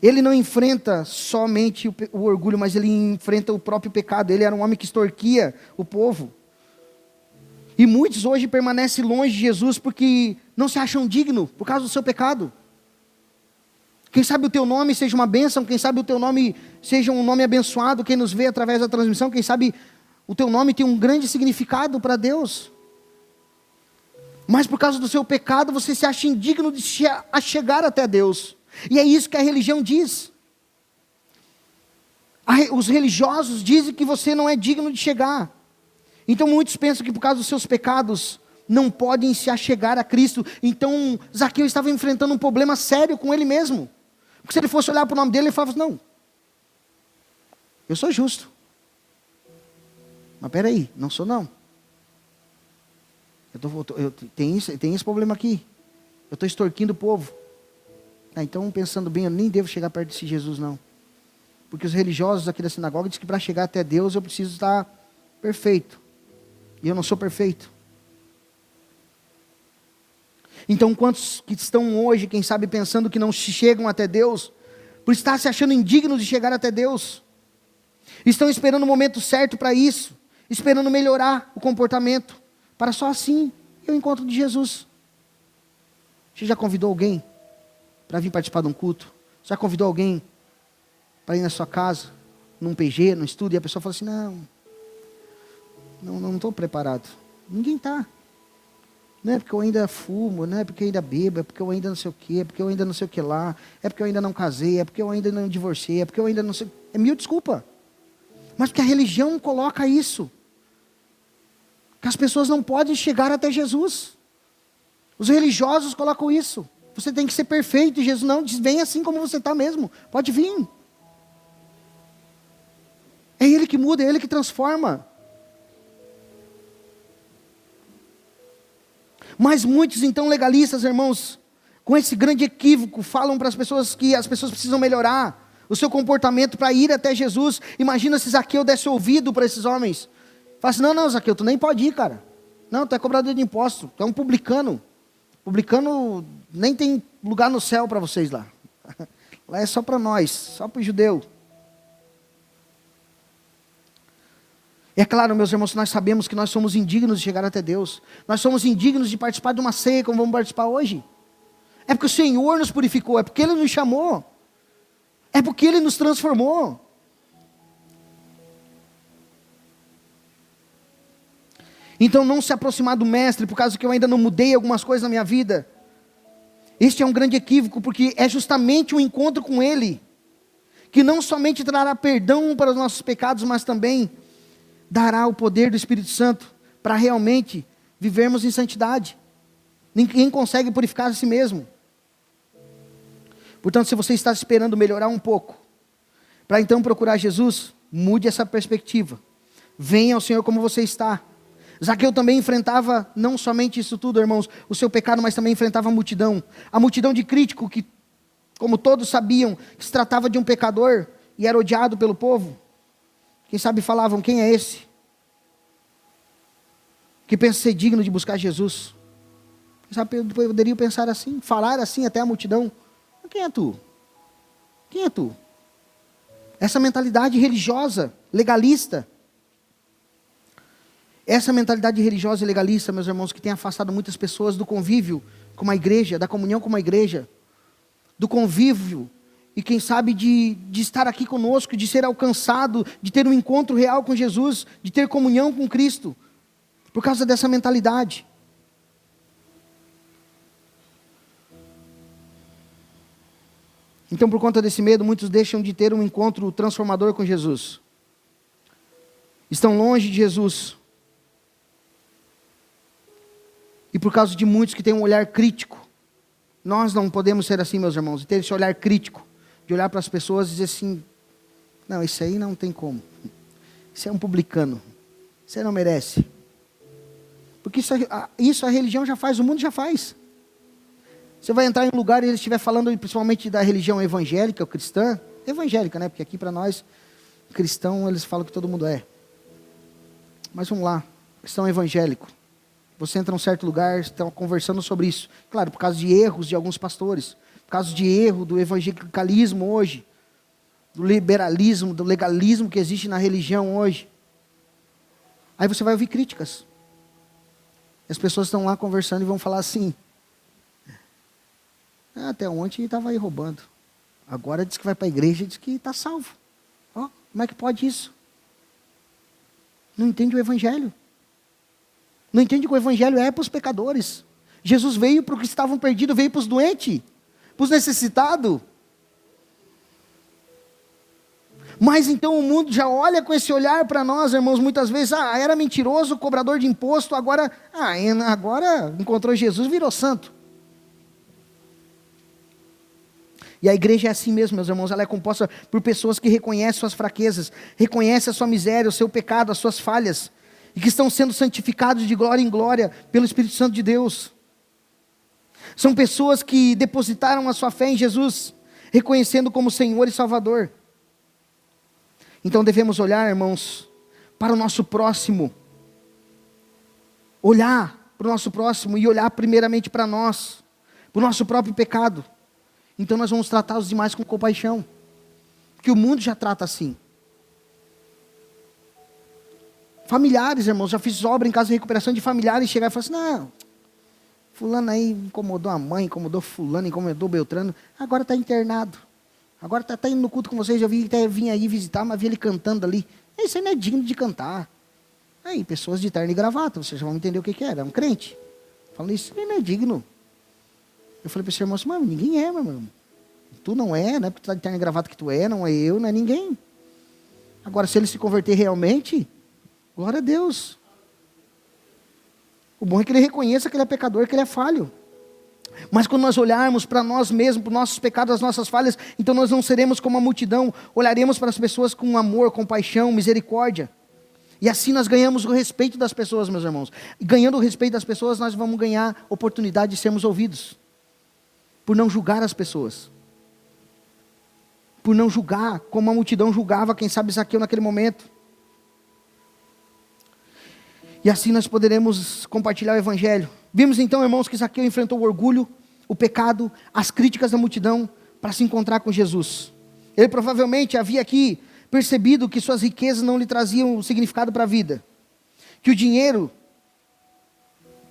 ele não enfrenta somente o orgulho, mas ele enfrenta o próprio pecado. Ele era um homem que extorquia o povo. E muitos hoje permanecem longe de Jesus porque não se acham dignos por causa do seu pecado. Quem sabe o teu nome seja uma bênção, quem sabe o teu nome seja um nome abençoado, quem nos vê através da transmissão, quem sabe o teu nome tem um grande significado para Deus. Mas por causa do seu pecado, você se acha indigno de chegar até Deus. E é isso que a religião diz. Os religiosos dizem que você não é digno de chegar. Então muitos pensam que por causa dos seus pecados, não podem se achegar a Cristo. Então Zaqueu estava enfrentando um problema sério com ele mesmo. Porque se ele fosse olhar para o nome dele, ele falava assim, não, eu sou justo. Mas peraí, não sou não. Tem esse problema aqui. Eu estou extorquindo o povo. Então, pensando bem, eu nem devo chegar perto desse Jesus, não. Porque os religiosos aqui da sinagoga dizem que para chegar até Deus eu preciso estar perfeito. E eu não sou perfeito. Então, quantos que estão hoje, quem sabe, pensando que não chegam até Deus, por estar se achando indignos de chegar até Deus, estão esperando o momento certo para isso, esperando melhorar o comportamento, para só assim eu encontro de Jesus. Você já convidou alguém para vir participar de um culto? Já convidou alguém para ir na sua casa, num PG, num estudo, e a pessoa fala assim, não estou preparado. Ninguém está. Não é porque eu ainda fumo, não é porque eu ainda bebo, é porque eu ainda não sei o quê, é porque eu ainda não sei o que lá, é porque eu ainda não casei, é porque eu ainda não divorciei, é porque eu ainda não sei... É mil desculpa. Mas porque a religião coloca isso. Que as pessoas não podem chegar até Jesus. Os religiosos colocam isso. Você tem que ser perfeito. E Jesus não diz, vem assim como você está mesmo. Pode vir. É Ele que muda, é Ele que transforma. Mas muitos então legalistas, irmãos, com esse grande equívoco, falam para as pessoas que as pessoas precisam melhorar o seu comportamento para ir até Jesus. Imagina se Zaqueu desse ouvido para esses homens. Fala assim, não, Zaqueu, tu nem pode ir, cara. Não, tu é cobrador de imposto, tu é um publicano. Publicano nem tem lugar no céu para vocês lá. Lá é só para nós, só para o judeu. É claro, meus irmãos, nós sabemos que nós somos indignos de chegar até Deus. Nós somos indignos de participar de uma ceia como vamos participar hoje. É porque o Senhor nos purificou, é porque Ele nos chamou. É porque Ele nos transformou. Então não se aproximar do Mestre, por causa que eu ainda não mudei algumas coisas na minha vida. Este é um grande equívoco, porque é justamente o encontro com Ele, que não somente trará perdão para os nossos pecados, mas também dará o poder do Espírito Santo, para realmente vivermos em santidade. Ninguém consegue purificar a si mesmo. Portanto, se você está esperando melhorar um pouco, para então procurar Jesus, mude essa perspectiva. Venha ao Senhor como você está. Zaqueu também enfrentava, não somente isso tudo, irmãos, o seu pecado, mas também enfrentava a multidão. A multidão de crítico que, como todos sabiam, que se tratava de um pecador e era odiado pelo povo. Quem sabe falavam, quem é esse? Que pensa ser digno de buscar Jesus. Quem sabe poderiam pensar assim, falar assim até a multidão. Quem é tu? Quem é tu? Essa mentalidade religiosa, legalista. Essa mentalidade religiosa e legalista, meus irmãos, que tem afastado muitas pessoas do convívio com a igreja, da comunhão com a igreja, do convívio, e quem sabe de estar aqui conosco, de ser alcançado, de ter um encontro real com Jesus, de ter comunhão com Cristo, por causa dessa mentalidade. Então, por conta desse medo, muitos deixam de ter um encontro transformador com Jesus. Estão longe de Jesus. E por causa de muitos que têm um olhar crítico, nós não podemos ser assim, meus irmãos, e ter esse olhar crítico, de olhar para as pessoas e dizer assim, não, isso aí não tem como. Isso é um publicano. Você não merece. Porque isso a religião já faz, o mundo já faz. Você vai entrar em um lugar e eles estiver falando principalmente da religião evangélica ou cristã, evangélica, né? Porque aqui para nós, cristão, eles falam que todo mundo é. Mas vamos lá, cristão evangélico. Você entra em um certo lugar, estão conversando sobre isso. Claro, por causa de erros de alguns pastores, por causa de erro do evangelicalismo hoje, do liberalismo, do legalismo que existe na religião hoje. Aí você vai ouvir críticas. As pessoas estão lá conversando e vão falar assim, até ontem estava aí roubando. Agora diz que vai para a igreja e diz que está salvo. Ó, como é que pode isso? Não entende o evangelho. Não entende que o evangelho é para os pecadores. Jesus veio para os que estavam perdidos, veio para os doentes, para os necessitados. Mas então o mundo já olha com esse olhar para nós, irmãos, muitas vezes, era mentiroso, cobrador de imposto, agora encontrou Jesus, virou santo. E a igreja é assim mesmo, meus irmãos, ela é composta por pessoas que reconhecem suas fraquezas, reconhecem a sua miséria, o seu pecado, as suas falhas, e que estão sendo santificados de glória em glória pelo Espírito Santo de Deus. São pessoas que depositaram a sua fé em Jesus, reconhecendo como Senhor e Salvador. Então devemos olhar, irmãos, para o nosso próximo. Olhar para o nosso próximo e olhar primeiramente para nós, para o nosso próprio pecado. Então nós vamos tratar os demais com compaixão, porque o mundo já trata assim. Familiares, irmãos, já fiz obra em casa de recuperação de familiares, chegar e falar assim, não, fulano aí incomodou a mãe, incomodou fulano, incomodou Beltrano, agora está internado, agora está indo no culto com vocês, eu vim aí visitar, mas vi ele cantando ali, isso aí não é digno de cantar. Aí, pessoas de terno e gravata, vocês já vão entender o que era, é um crente. Falando isso, ele não é digno. Eu falei para esse irmão assim, mas ninguém é, meu irmão. Tu não é, não é porque tu está de terno e gravata que tu é, não é eu, não é ninguém. Agora, se ele se converter realmente, glória a Deus. O bom é que ele reconheça que ele é pecador, que ele é falho. Mas quando nós olharmos para nós mesmos, para os nossos pecados, as nossas falhas, então nós não seremos como a multidão, olharemos para as pessoas com amor, compaixão, misericórdia. E assim nós ganhamos o respeito das pessoas, meus irmãos. E ganhando o respeito das pessoas, nós vamos ganhar oportunidade de sermos ouvidos. Por não julgar as pessoas. Por não julgar como a multidão julgava, quem sabe Zaqueu naquele momento. E assim nós poderemos compartilhar o evangelho. Vimos então, irmãos, que Zaqueu enfrentou o orgulho, o pecado, as críticas da multidão para se encontrar com Jesus. Ele provavelmente havia aqui percebido que suas riquezas não lhe traziam significado para a vida. Que o dinheiro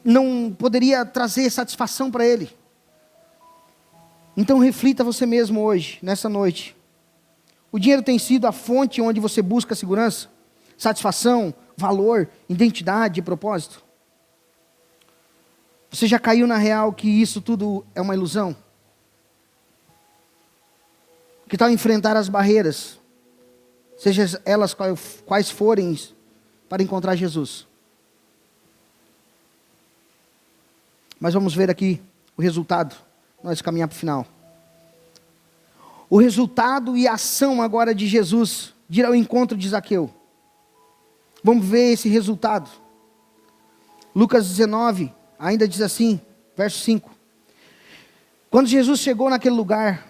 não poderia trazer satisfação para ele. Então reflita você mesmo hoje, nessa noite. O dinheiro tem sido a fonte onde você busca segurança, satisfação, valor, identidade e propósito? Você já caiu na real que isso tudo é uma ilusão? Que tal enfrentar as barreiras, seja elas quais forem, para encontrar Jesus? Mas vamos ver aqui o resultado, nós caminhar para o final. O resultado e a ação agora de Jesus, de ir ao encontro de Zaqueu. Vamos ver esse resultado. Lucas 19, ainda diz assim, verso 5. Quando Jesus chegou naquele lugar,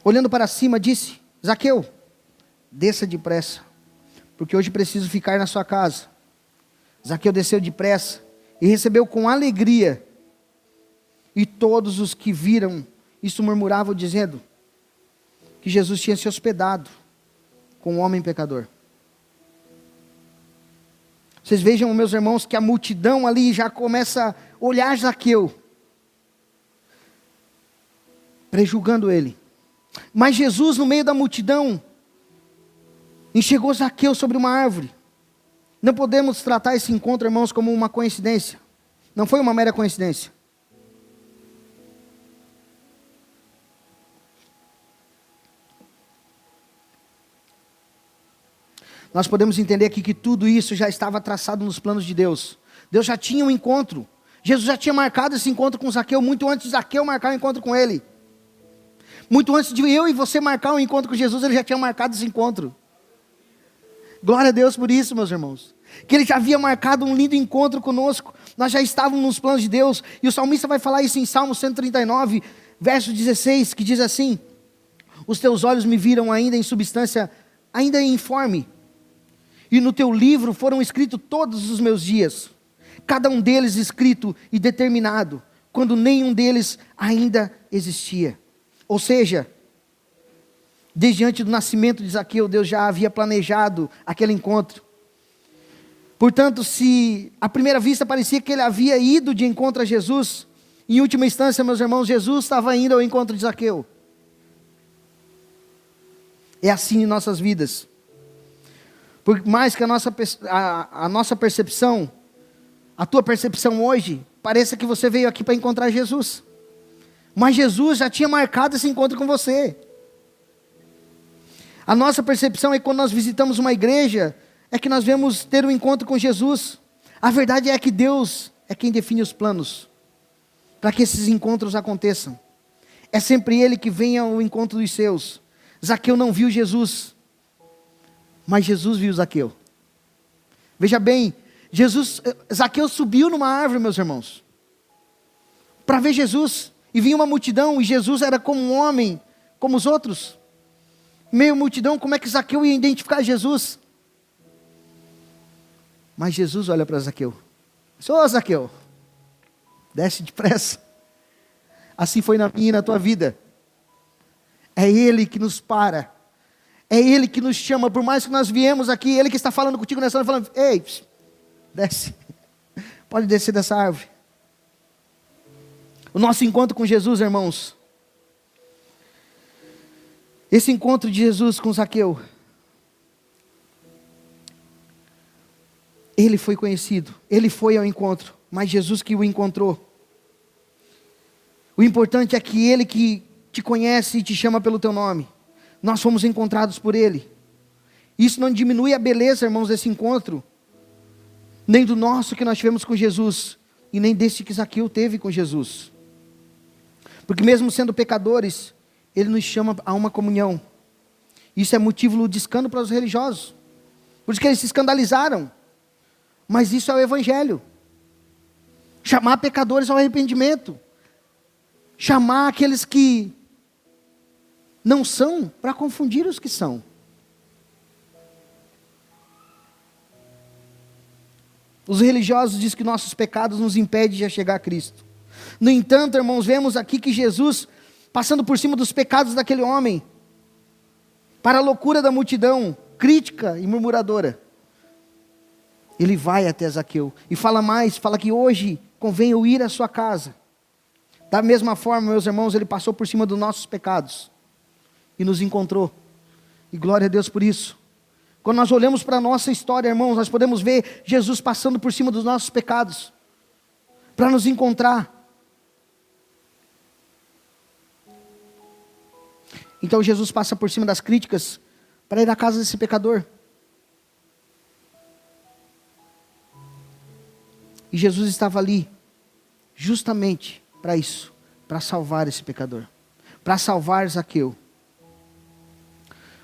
olhando para cima, disse: Zaqueu, desça depressa, porque hoje preciso ficar na sua casa. Zaqueu desceu depressa e recebeu com alegria. E todos os que viram isso murmuravam, dizendo que Jesus tinha se hospedado com um homem pecador. Vocês vejam, meus irmãos, que a multidão ali já começa a olhar Zaqueu, prejulgando ele. Mas Jesus, no meio da multidão, enxergou Zaqueu sobre uma árvore. Não podemos tratar esse encontro, irmãos, como uma coincidência. Não foi uma mera coincidência. Nós podemos entender aqui que tudo isso já estava traçado nos planos de Deus. Deus já tinha um encontro. Jesus já tinha marcado esse encontro com Zaqueu, muito antes de Zaqueu marcar o encontro com ele. Muito antes de eu e você marcar um encontro com Jesus, ele já tinha marcado esse encontro. Glória a Deus por isso, meus irmãos. Que ele já havia marcado um lindo encontro conosco. Nós já estávamos nos planos de Deus. E o salmista vai falar isso em Salmo 139, verso 16, que diz assim: os teus olhos me viram ainda em substância, ainda informe. E no teu livro foram escritos todos os meus dias, cada um deles escrito e determinado, quando nenhum deles ainda existia. Ou seja, desde antes do nascimento de Zaqueu, Deus já havia planejado aquele encontro. Portanto, se à primeira vista parecia que ele havia ido de encontro a Jesus, em última instância, meus irmãos, Jesus estava indo ao encontro de Zaqueu. É assim em nossas vidas. Por mais que a nossa percepção, a tua percepção hoje, pareça que você veio aqui para encontrar Jesus. Mas Jesus já tinha marcado esse encontro com você. A nossa percepção é que quando nós visitamos uma igreja, é que nós vamos ter um encontro com Jesus. A verdade é que Deus é quem define os planos para que esses encontros aconteçam. É sempre Ele que vem ao encontro dos seus. Zaqueu não viu Jesus, mas Jesus viu Zaqueu. Veja bem, Zaqueu subiu numa árvore, meus irmãos, para ver Jesus, e vinha uma multidão, e Jesus era como um homem, como os outros. Meio multidão, como é que Zaqueu ia identificar Jesus? Mas Jesus olha para Zaqueu, diz: ô Zaqueu, desce depressa. Assim foi na minha e na tua vida. É Ele que nos para. É Ele que nos chama, por mais que nós viemos aqui, Ele que está falando contigo nessa hora, falando: ei, desce, pode descer dessa árvore. O nosso encontro com Jesus, irmãos, esse encontro de Jesus com Zaqueu, ele foi conhecido, ele foi ao encontro, mas Jesus que o encontrou. O importante é que Ele que te conhece e te chama pelo teu nome. Nós fomos encontrados por Ele. Isso não diminui a beleza, irmãos, desse encontro, nem do nosso que nós tivemos com Jesus, e nem desse que Zaqueu teve com Jesus. Porque mesmo sendo pecadores, Ele nos chama a uma comunhão. Isso é motivo de escândalo para os religiosos. Por isso que eles se escandalizaram. Mas isso é o Evangelho. Chamar pecadores ao arrependimento. Chamar aqueles que não são, para confundir os que são. Os religiosos dizem que nossos pecados nos impedem de chegar a Cristo. No entanto, irmãos, vemos aqui que Jesus, passando por cima dos pecados daquele homem, para a loucura da multidão, crítica e murmuradora, Ele vai até Zaqueu, e fala mais, fala que hoje convém eu ir à sua casa. Da mesma forma, meus irmãos, Ele passou por cima dos nossos pecados, e nos encontrou, e glória a Deus por isso. Quando nós olhamos para a nossa história, irmãos, nós podemos ver Jesus passando por cima dos nossos pecados, para nos encontrar. Então Jesus passa por cima das críticas, para ir à casa desse pecador. E Jesus estava ali, justamente para isso, para salvar esse pecador, para salvar Zaqueu.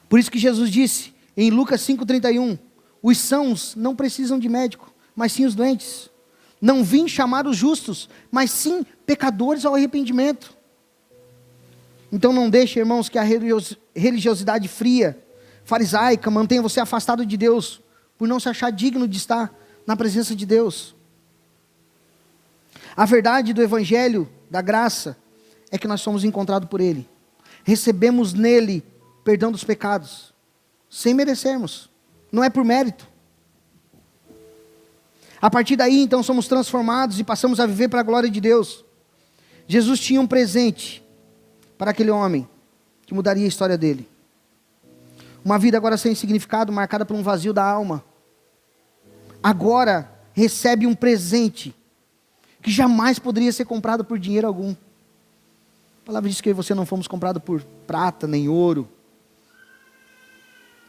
Por isso que Jesus disse, em Lucas 5,31, os sãos não precisam de médico, mas sim os doentes. Não vim chamar os justos, mas sim pecadores ao arrependimento. Então não deixe, irmãos, que a religiosidade fria, farisaica, mantenha você afastado de Deus, por não se achar digno de estar na presença de Deus. A verdade do Evangelho, da graça, é que nós somos encontrados por Ele. Recebemos nele perdão dos pecados, sem merecermos, não é por mérito. A partir daí, então, somos transformados e passamos a viver para a glória de Deus. Jesus tinha um presente para aquele homem, que mudaria a história dele. Uma vida agora sem significado, marcada por um vazio da alma. Agora recebe um presente, que jamais poderia ser comprado por dinheiro algum. A palavra diz que você não fomos comprados por prata, nem ouro.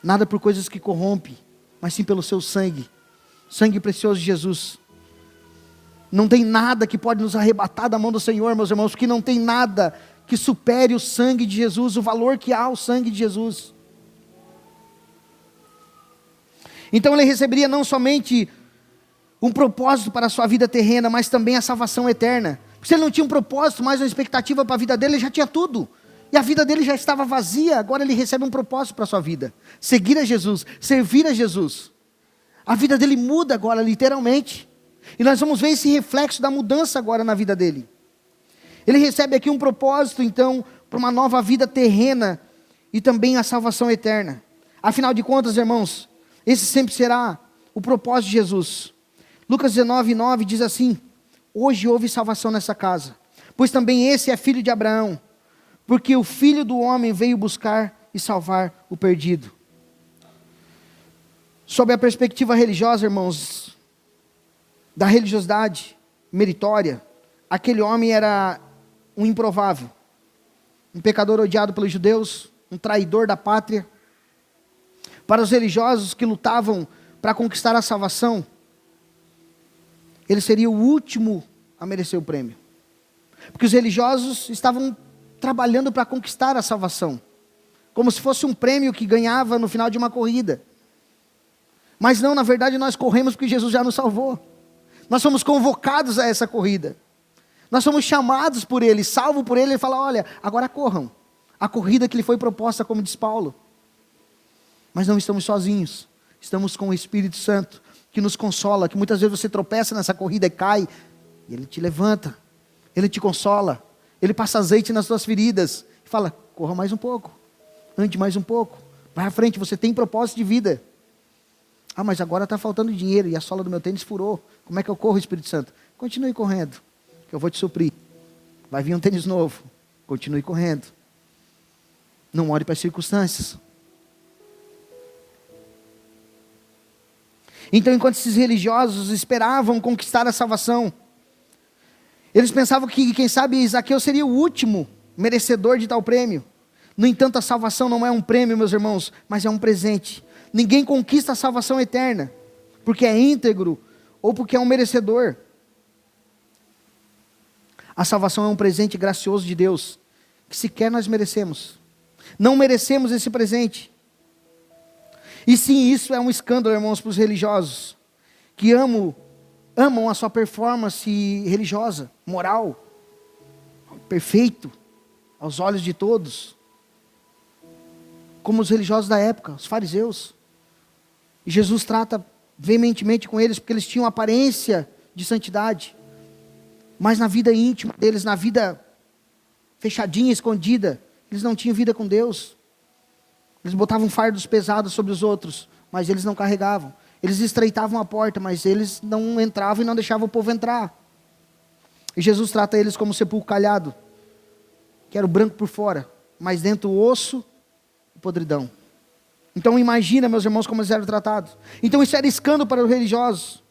Nada por coisas que corrompem, mas sim pelo seu sangue. Sangue precioso de Jesus. Não tem nada que pode nos arrebatar da mão do Senhor, meus irmãos, porque não tem nada que supere o sangue de Jesus, o valor que há ao sangue de Jesus. Então ele receberia não somente um propósito para a sua vida terrena, mas também a salvação eterna. Se ele não tinha um propósito, mais uma expectativa para a vida dele, ele já tinha tudo. E a vida dele já estava vazia, agora ele recebe um propósito para a sua vida. Seguir a Jesus, servir a Jesus. A vida dele muda agora, literalmente. E nós vamos ver esse reflexo da mudança agora na vida dele. Ele recebe aqui um propósito, então, para uma nova vida terrena e também a salvação eterna. Afinal de contas, irmãos, esse sempre será o propósito de Jesus. Lucas 19:9 diz assim: hoje houve salvação nessa casa, pois também esse é filho de Abraão, porque o Filho do Homem veio buscar e salvar o perdido. Sob a perspectiva religiosa, irmãos, da religiosidade meritória, aquele homem era um improvável, um pecador odiado pelos judeus, um traidor da pátria. Para os religiosos que lutavam para conquistar a salvação, ele seria o último a merecer o prêmio, porque os religiosos estavam trabalhando para conquistar a salvação, como se fosse um prêmio que ganhava no final de uma corrida. Mas não, na verdade nós corremos porque Jesus já nos salvou. Nós somos convocados a essa corrida. Nós somos chamados por Ele, salvos por Ele. Ele fala, olha, agora corram a corrida que lhe foi proposta, como diz Paulo. Mas não estamos sozinhos, estamos com o Espírito Santo, que nos consola, que muitas vezes você tropeça nessa corrida e cai, e Ele te levanta, Ele te consola, Ele passa azeite nas suas feridas, e fala, corra mais um pouco, ande mais um pouco, vai à frente, você tem propósito de vida. Ah, mas agora está faltando dinheiro, e a sola do meu tênis furou, como é que eu corro, Espírito Santo? Continue correndo, que eu vou te suprir. Vai vir um tênis novo, continue correndo. Não olhe para as circunstâncias. Então, enquanto esses religiosos esperavam conquistar a salvação, Eles pensavam que, quem sabe, Zaqueu seria o último merecedor de tal prêmio. No entanto, a salvação não é um prêmio, meus irmãos, mas é um presente. Ninguém conquista a salvação eterna, porque é íntegro, ou porque é um merecedor. A salvação é um presente gracioso de Deus, que sequer nós merecemos. Não merecemos esse presente. E sim, isso é um escândalo, irmãos, para os religiosos, que amam a sua performance religiosa, moral, perfeito, aos olhos de todos, como os religiosos da época, os fariseus. E Jesus trata veementemente com eles, porque eles tinham aparência de santidade, mas na vida íntima deles, na vida fechadinha, escondida, eles não tinham vida com Deus. Eles botavam fardos pesados sobre os outros, mas eles não carregavam. Eles estreitavam a porta, mas eles não entravam e não deixavam o povo entrar. E Jesus trata eles como sepulcro calhado, que era o branco por fora, mas dentro o osso e podridão. Então imagina, meus irmãos, como eles eram tratados. Então isso era escândalo para os religiosos.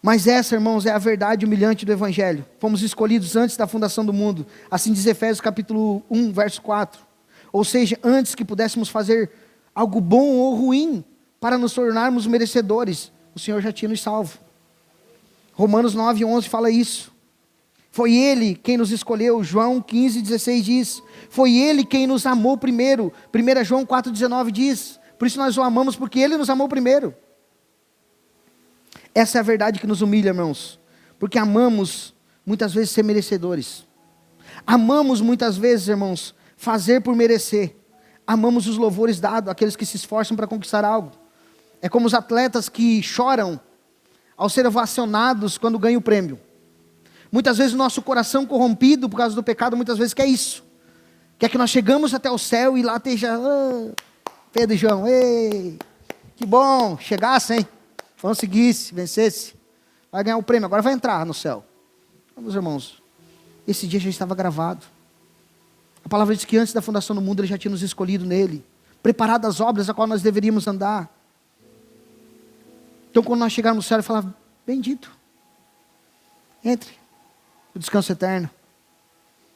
Mas essa, irmãos, é a verdade humilhante do Evangelho. Fomos escolhidos antes da fundação do mundo. Assim diz Efésios capítulo 1, verso 4. Ou seja, antes que pudéssemos fazer algo bom ou ruim, para nos tornarmos merecedores, o Senhor já tinha nos salvo. Romanos 9, 11 fala isso. Foi Ele quem nos escolheu. João 15, 16 diz. Foi Ele quem nos amou primeiro. 1 João 4, 19 diz. Por isso nós o amamos, porque Ele nos amou primeiro. Essa é a verdade que nos humilha, irmãos. Porque amamos muitas vezes ser merecedores. Amamos muitas vezes, irmãos, fazer por merecer. Amamos os louvores dados àqueles que se esforçam para conquistar algo. É como os atletas que choram ao ser ovacionados quando ganham o prêmio. Muitas vezes o nosso coração corrompido por causa do pecado, muitas vezes quer isso. Quer que nós chegamos até o céu e lá esteja, Pedro e João, ei, que bom, chegasse, hein? Conseguisse, vencesse, vai ganhar o prêmio, agora vai entrar no céu. Meus irmãos, esse dia já estava gravado. A palavra diz que antes da fundação do mundo Ele já tinha nos escolhido nele, preparado as obras a qual nós deveríamos andar. Então quando nós chegarmos no céu, Ele fala, bendito, entre, o descanso eterno.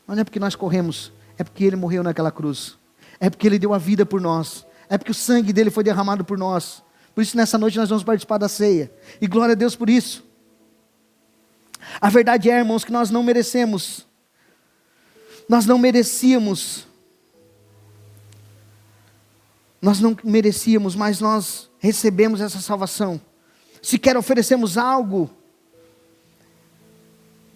Mas não é porque nós corremos, é porque Ele morreu naquela cruz, é porque Ele deu a vida por nós, é porque o sangue dEle foi derramado por nós. Por isso nessa noite nós vamos participar da ceia, e glória a Deus por isso. A verdade é, irmãos, que nós não merecemos, nós não merecíamos, mas nós recebemos essa salvação. Sequer oferecemos algo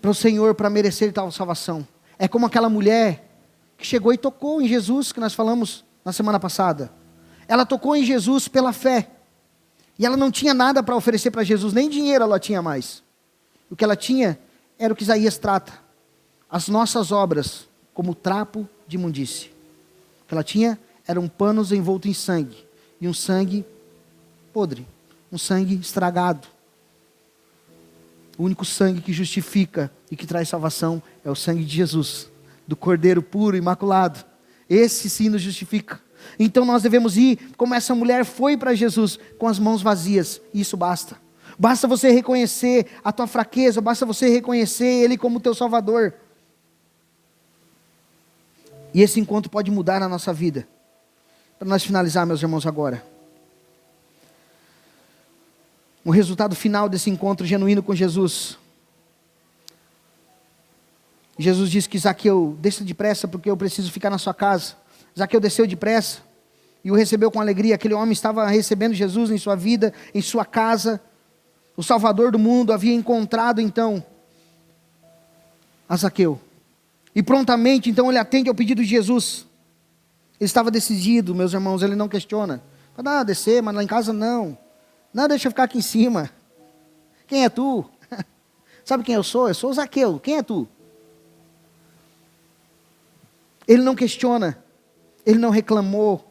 para o Senhor para merecer tal salvação. É como aquela mulher que chegou e tocou em Jesus, que nós falamos na semana passada. Ela tocou em Jesus pela fé. E ela não tinha nada para oferecer para Jesus, nem dinheiro ela tinha mais. O que ela tinha era o que Isaías trata. As nossas obras, como trapo de imundície. O que ela tinha eram panos envoltos em sangue. E um sangue podre. Um sangue estragado. O único sangue que justifica e que traz salvação é o sangue de Jesus. Do Cordeiro puro, imaculado. Esse sim nos justifica. Então nós devemos ir, como essa mulher foi para Jesus, com as mãos vazias. Isso basta. Basta você reconhecer a tua fraqueza, basta você reconhecer Ele como teu Salvador. E esse encontro pode mudar a nossa vida. Para nós finalizar, meus irmãos, agora. O resultado final desse encontro genuíno com Jesus. Jesus disse que Zaqueu, desça depressa porque eu preciso ficar na sua casa. Zaqueu desceu depressa e o recebeu com alegria. Aquele homem estava recebendo Jesus em sua vida, em sua casa. O Salvador do mundo havia encontrado então a Zaqueu. E prontamente então ele atende ao pedido de Jesus. Ele estava decidido, meus irmãos, ele não questiona. Fala, descer, mas lá em casa não. Não, deixa eu ficar aqui em cima. Quem é tu? Sabe quem eu sou? Eu sou o Zaqueu. Quem é tu? Ele não questiona. Ele não reclamou.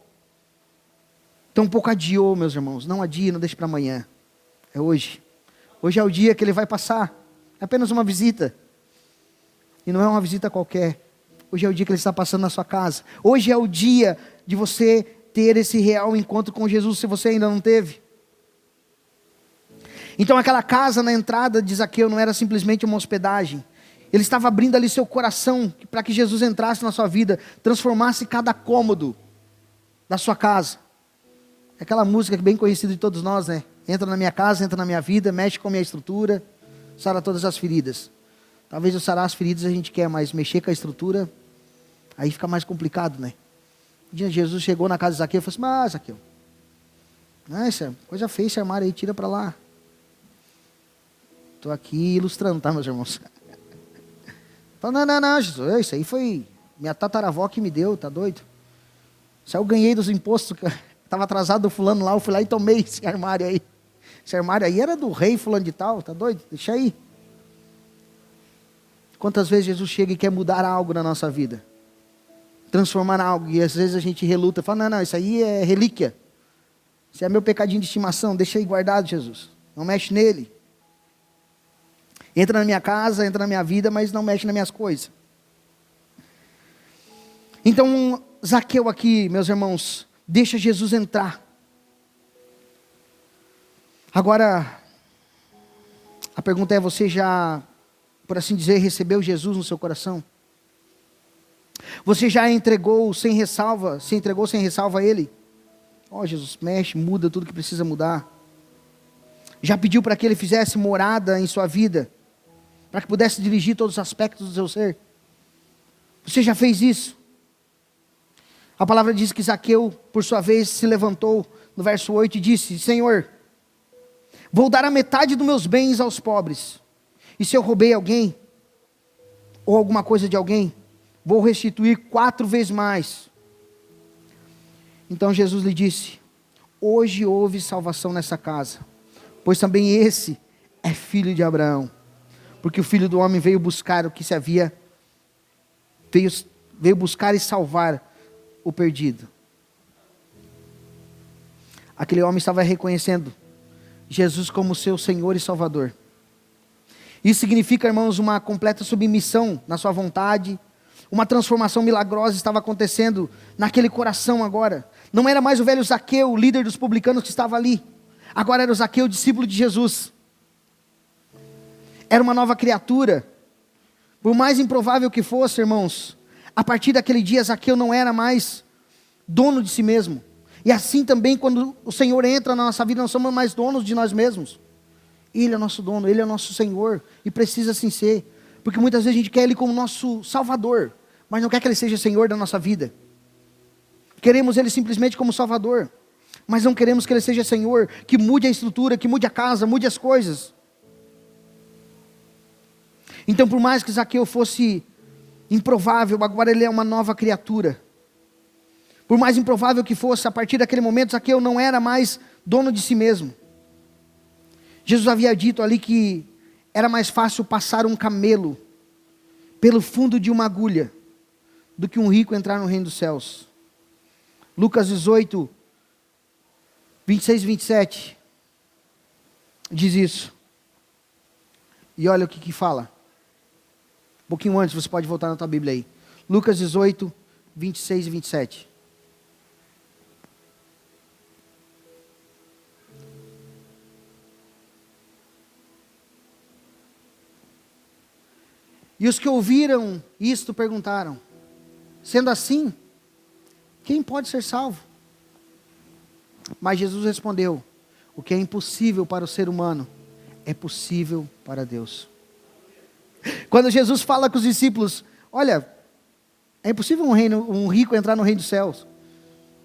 Tampouco adiou, meus irmãos. Não adie, não deixe para amanhã. É hoje. Hoje é o dia que ele vai passar. É apenas uma visita. E não é uma visita qualquer. Hoje é o dia que ele está passando na sua casa. Hoje é o dia de você ter esse real encontro com Jesus, se você ainda não teve. Então aquela casa na entrada de Zaqueu não era simplesmente uma hospedagem. Ele estava abrindo ali seu coração para que Jesus entrasse na sua vida, transformasse cada cômodo da sua casa. Aquela música bem conhecida de todos nós, né? Entra na minha casa, entra na minha vida, mexe com a minha estrutura, sara todas as feridas. Talvez eu sarar as feridas a gente quer, mas mexer com a estrutura, aí fica mais complicado, né? Um dia Jesus chegou na casa de Zaqueu e falou assim: Zaqueu, essa coisa feia esse armário aí, tira para lá. Estou aqui ilustrando, tá, meus irmãos? Falei, não, Jesus, isso aí foi minha tataravó que me deu, tá doido? Isso aí eu ganhei dos impostos, estava atrasado do fulano lá, eu fui lá e tomei esse armário aí. Esse armário aí era do rei fulano de tal, tá doido? Deixa aí. Quantas vezes Jesus chega e quer mudar algo na nossa vida? Transformar algo, e às vezes a gente reluta, fala, não, isso aí é relíquia. Isso é meu pecadinho de estimação, deixa aí guardado, Jesus. Não mexe nele. Entra na minha casa, entra na minha vida, mas não mexe nas minhas coisas. Então, Zaqueu aqui, meus irmãos, deixa Jesus entrar. Agora, a pergunta é, você já, por assim dizer, recebeu Jesus no seu coração? Você já entregou sem ressalva, se entregou sem ressalva a Ele? Jesus, mexe, muda tudo que precisa mudar. Já pediu para que Ele fizesse morada em sua vida? Para que pudesse dirigir todos os aspectos do seu ser? Você já fez isso? A palavra diz que Zaqueu, por sua vez, se levantou, no verso 8, e disse: Senhor, vou dar a metade dos meus bens aos pobres. E se eu roubei alguém, ou alguma coisa de alguém, vou restituir 4 vezes mais. Então Jesus lhe disse: hoje houve salvação nessa casa, pois também esse é filho de Abraão. Porque o Filho do Homem veio buscar o que se havia, veio buscar e salvar o perdido. Aquele homem estava reconhecendo Jesus como seu Senhor e Salvador. Isso significa, irmãos, uma completa submissão na sua vontade. Uma transformação milagrosa estava acontecendo naquele coração agora. Não era mais o velho Zaqueu, líder dos publicanos, que estava ali. Agora era o Zaqueu, discípulo de Jesus. Era uma nova criatura. Por mais improvável que fosse, irmãos, a partir daquele dia Zaqueu não era mais dono de si mesmo. E assim também quando o Senhor entra na nossa vida, nós somos mais donos de nós mesmos. Ele é nosso dono, Ele é nosso Senhor, e precisa assim ser. Porque muitas vezes a gente quer Ele como nosso Salvador, mas não quer que Ele seja Senhor da nossa vida. Queremos Ele simplesmente como Salvador, mas não queremos que Ele seja Senhor, que mude a estrutura, que mude a casa, mude as coisas. Então, por mais que Zaqueu fosse improvável, agora ele é uma nova criatura. Por mais improvável que fosse, a partir daquele momento, Zaqueu não era mais dono de si mesmo. Jesus havia dito ali que era mais fácil passar um camelo pelo fundo de uma agulha do que um rico entrar no reino dos céus. Lucas 18, 26 e 27 diz isso. E olha o que fala. Um pouquinho antes, você pode voltar na tua Bíblia aí. Lucas 18, 26 e 27. E os que ouviram isto perguntaram: sendo assim, quem pode ser salvo? Mas Jesus respondeu: o que é impossível para o ser humano, é possível para Deus. Quando Jesus fala com os discípulos: olha, é impossível um rico entrar no reino dos céus.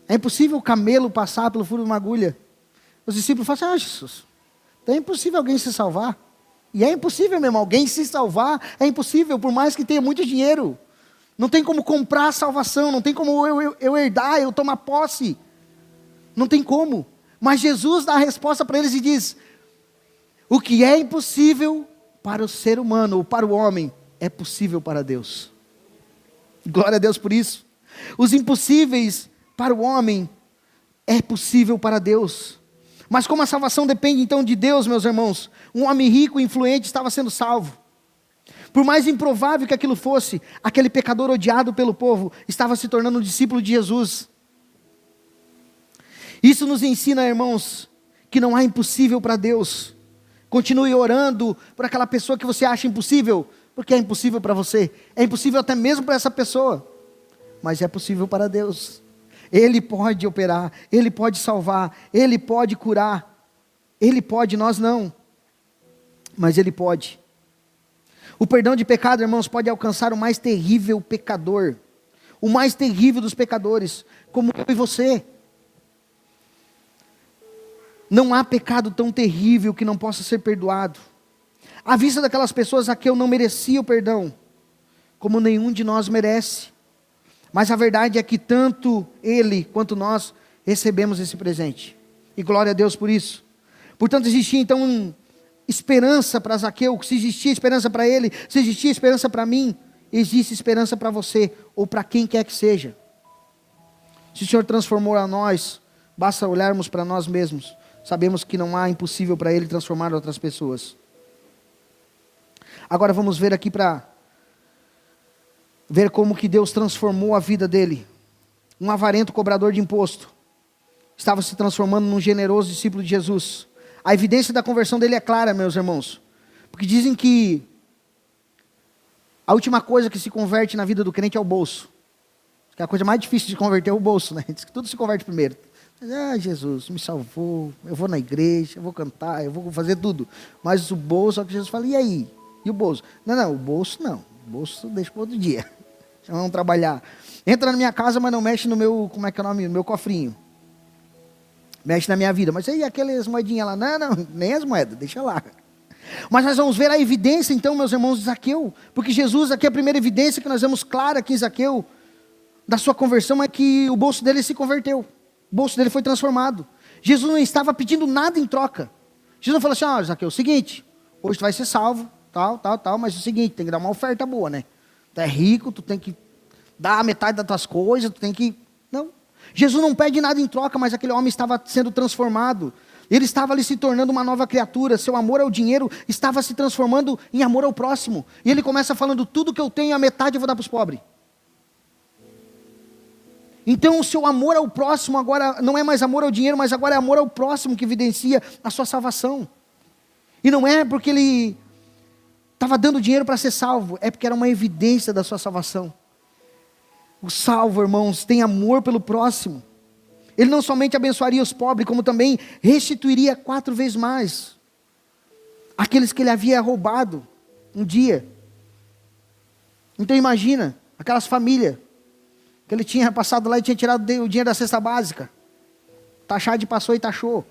É impossível o camelo passar pelo furo de uma agulha. Os discípulos falam assim: Jesus, então é impossível alguém se salvar. E é impossível mesmo, alguém se salvar é impossível, por mais que tenha muito dinheiro. Não tem como comprar a salvação, não tem como eu herdar, eu tomar posse. Não tem como. Mas Jesus dá a resposta para eles e diz: o que é impossível para o ser humano, ou para o homem, é possível para Deus. Glória a Deus por isso. Os impossíveis para o homem, é possível para Deus. Mas como a salvação depende então de Deus, meus irmãos, um homem rico e influente estava sendo salvo. Por mais improvável que aquilo fosse, aquele pecador odiado pelo povo estava se tornando um discípulo de Jesus. Isso nos ensina, irmãos, que não há impossível para Deus. Continue orando por aquela pessoa que você acha impossível, porque é impossível para você, é impossível até mesmo para essa pessoa, mas é possível para Deus. Ele pode operar, Ele pode salvar, Ele pode curar, Ele pode, nós não, mas Ele pode. O perdão de pecado, irmãos, pode alcançar o mais terrível pecador, o mais terrível dos pecadores, como eu e você. Não há pecado tão terrível que não possa ser perdoado. À vista daquelas pessoas, Zaqueu não merecia o perdão, como nenhum de nós merece. Mas a verdade é que tanto ele quanto nós recebemos esse presente. E glória a Deus por isso. Portanto, existia então esperança para Zaqueu. Se existia esperança para ele, se existia esperança para mim, existe esperança para você, ou para quem quer que seja. Se o Senhor transformou a nós, basta olharmos para nós mesmos. Sabemos que não há impossível para Ele transformar outras pessoas. Agora vamos ver aqui para ver como que Deus transformou a vida dele. Um avarento cobrador de imposto estava se transformando num generoso discípulo de Jesus. A evidência da conversão dele é clara, meus irmãos. Porque dizem que a última coisa que se converte na vida do crente é o bolso. Que a coisa mais difícil de converter é o bolso, né? Diz que tudo se converte primeiro. Jesus me salvou, eu vou na igreja, eu vou cantar, eu vou fazer tudo. Mas o bolso, só que Jesus fala, e aí? E o bolso? Não, o bolso não. O bolso deixa para outro dia. Já vamos trabalhar. Entra na minha casa, mas não mexe no meu, como é que é o nome? No meu cofrinho. Mexe na minha vida. Mas aí aquelas moedinhas lá, não, nem as moedas, deixa lá. Mas nós vamos ver a evidência então, meus irmãos, de Zaqueu. Porque Jesus, aqui a primeira evidência que nós vemos clara aqui em Zaqueu, da sua conversão, é que o bolso dele se converteu. O bolso dele foi transformado. Jesus não estava pedindo nada em troca. Jesus não falou assim, Zaqueu, é o seguinte, hoje tu vai ser salvo, tal, mas é o seguinte, tem que dar uma oferta boa, né? Tu é rico, tu tem que dar a metade das tuas coisas, tu tem que... Não. Jesus não pede nada em troca, mas aquele homem estava sendo transformado. Ele estava ali se tornando uma nova criatura. Seu amor ao dinheiro estava se transformando em amor ao próximo. E ele começa falando, tudo que eu tenho, a metade eu vou dar para os pobres. Então o seu amor ao próximo agora não é mais amor ao dinheiro, mas agora é amor ao próximo que evidencia a sua salvação. E não é porque ele estava dando dinheiro para ser salvo, é porque era uma evidência da sua salvação. O salvo, irmãos, tem amor pelo próximo. Ele não somente abençoaria os pobres, como também restituiria 4 vezes mais aqueles que ele havia roubado um dia. Então imagina, aquelas famílias que ele tinha passado lá e tinha tirado o dinheiro da cesta básica. Taxade passou e taxou.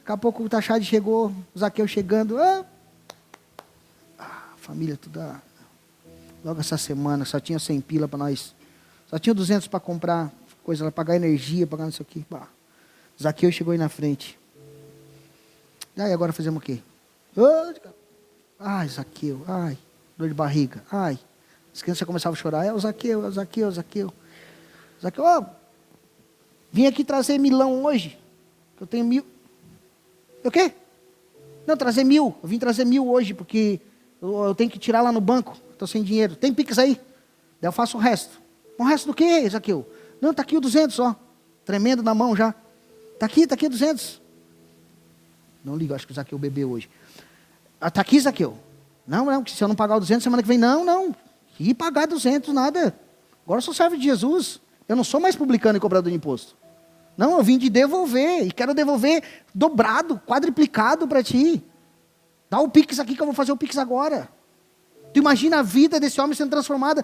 Daqui a pouco o Taxade chegou, o Zaqueu chegando. Família toda. Logo essa semana, só tinha 100 pila para nós. Só tinha 200 para comprar coisa, pagar energia, pagar não sei o quê. Zaqueu chegou aí na frente. E aí, agora fazemos o quê? Zaqueu, dor de barriga, As crianças começavam a chorar, o Zaqueu. Zaqueu, vim aqui trazer milão hoje, que eu tenho 1000. O quê? Não, trazer 1000, eu vim trazer 1000 hoje, porque eu tenho que tirar lá no banco, estou sem dinheiro. Tem Pix aí? Daí eu faço o resto. O resto do quê, Zaqueu? Não, está aqui o 200, tremendo na mão já. Está aqui 200. Não ligo, acho que o Zaqueu bebeu hoje. Está aqui, Zaqueu. Não, se eu não pagar o 200, semana que vem, não. E pagar 200, nada. Agora eu sou servo de Jesus. Eu não sou mais publicano e cobrador de imposto. Não, eu vim de devolver. E quero devolver dobrado, quadriplicado para ti. Dá o Pix aqui que eu vou fazer o Pix agora. Tu imagina a vida desse homem sendo transformada.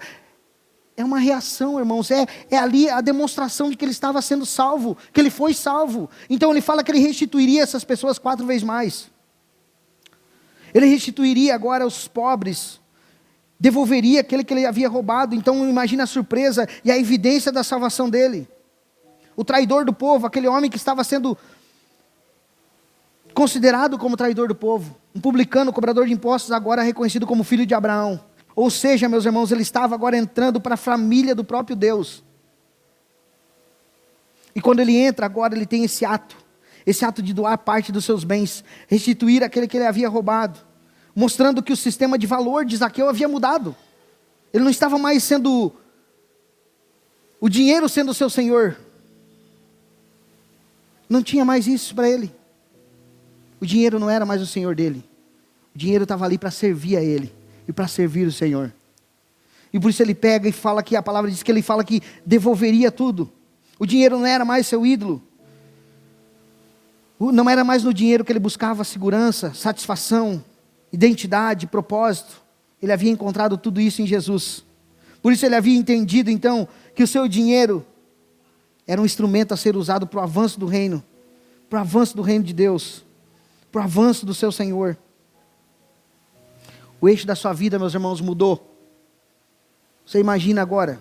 É uma reação, irmãos. É ali a demonstração de que ele estava sendo salvo. Que ele foi salvo. Então ele fala que ele restituiria essas pessoas 4 vezes mais. Ele restituiria agora os pobres. Devolveria aquele que ele havia roubado. Então imagina a surpresa e a evidência da salvação dele. O traidor do povo, aquele homem que estava sendo considerado como traidor do povo. Um publicano, cobrador de impostos, agora reconhecido como filho de Abraão. Ou seja, meus irmãos, ele estava agora entrando para a família do próprio Deus. E quando ele entra agora, ele tem esse ato de doar parte dos seus bens, restituir aquele que ele havia roubado, mostrando que o sistema de valor de Zaqueu havia mudado. Ele não estava mais sendo o dinheiro sendo o seu senhor. Não tinha mais isso para ele. O dinheiro não era mais o senhor dele. O dinheiro estava ali para servir a ele e para servir o Senhor. E por isso ele pega e fala que a palavra diz que ele fala que devolveria tudo. O dinheiro não era mais seu ídolo. Não era mais no dinheiro que ele buscava segurança, satisfação, identidade, propósito. Ele havia encontrado tudo isso em Jesus. Por isso ele havia entendido então que o seu dinheiro era um instrumento a ser usado para o avanço do reino. Para o avanço do reino de Deus. Para o avanço do seu Senhor. O eixo da sua vida, meus irmãos, mudou. Você imagina agora,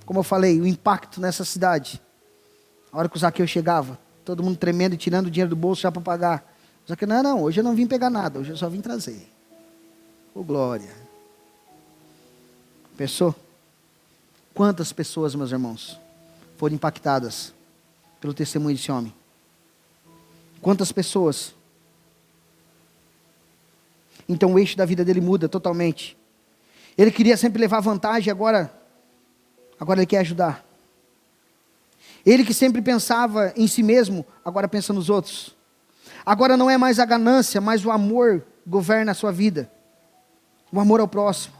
como eu falei, o impacto nessa cidade. A hora que o Zaqueu chegava, todo mundo tremendo e tirando o dinheiro do bolso já para pagar. O Zaqueu, não, hoje eu não vim pegar nada, hoje eu só vim trazer. Ô glória. Pensou? Quantas pessoas, meus irmãos, foram impactadas pelo testemunho desse homem? Quantas pessoas? Então o eixo da vida dele muda totalmente. Ele queria sempre levar vantagem, agora ele quer ajudar. Ele que sempre pensava em si mesmo, agora pensa nos outros. Agora não é mais a ganância, mas o amor governa a sua vida. O amor ao próximo.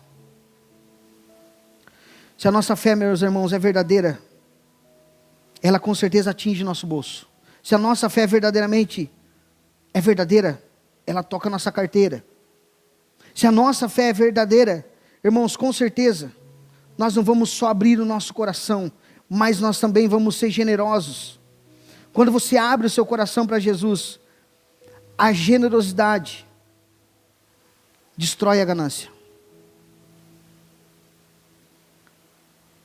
Se a nossa fé, meus irmãos, é verdadeira, ela com certeza atinge nosso bolso. Se a nossa fé verdadeiramente é verdadeira, ela toca a nossa carteira. Se a nossa fé é verdadeira, irmãos, com certeza, nós não vamos só abrir o nosso coração, mas nós também vamos ser generosos. Quando você abre o seu coração para Jesus, a generosidade destrói a ganância.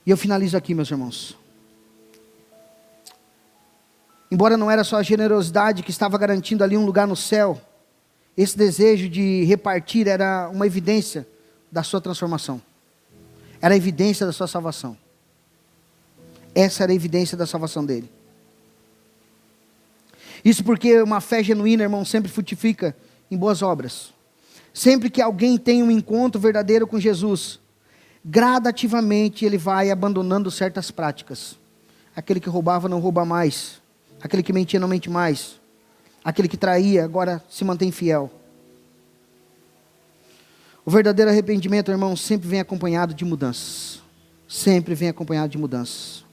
E eu finalizo aqui, meus irmãos. Embora não era só a generosidade que estava garantindo ali um lugar no céu, esse desejo de repartir era uma evidência da sua transformação. Era a evidência da sua salvação. Essa era a evidência da salvação dele. Isso porque uma fé genuína, irmão, sempre frutifica em boas obras. Sempre que alguém tem um encontro verdadeiro com Jesus, gradativamente ele vai abandonando certas práticas. Aquele que roubava não rouba mais. Aquele que mentia não mente mais. Aquele que traía agora se mantém fiel. O verdadeiro arrependimento, irmão, sempre vem acompanhado de mudanças. Sempre vem acompanhado de mudanças.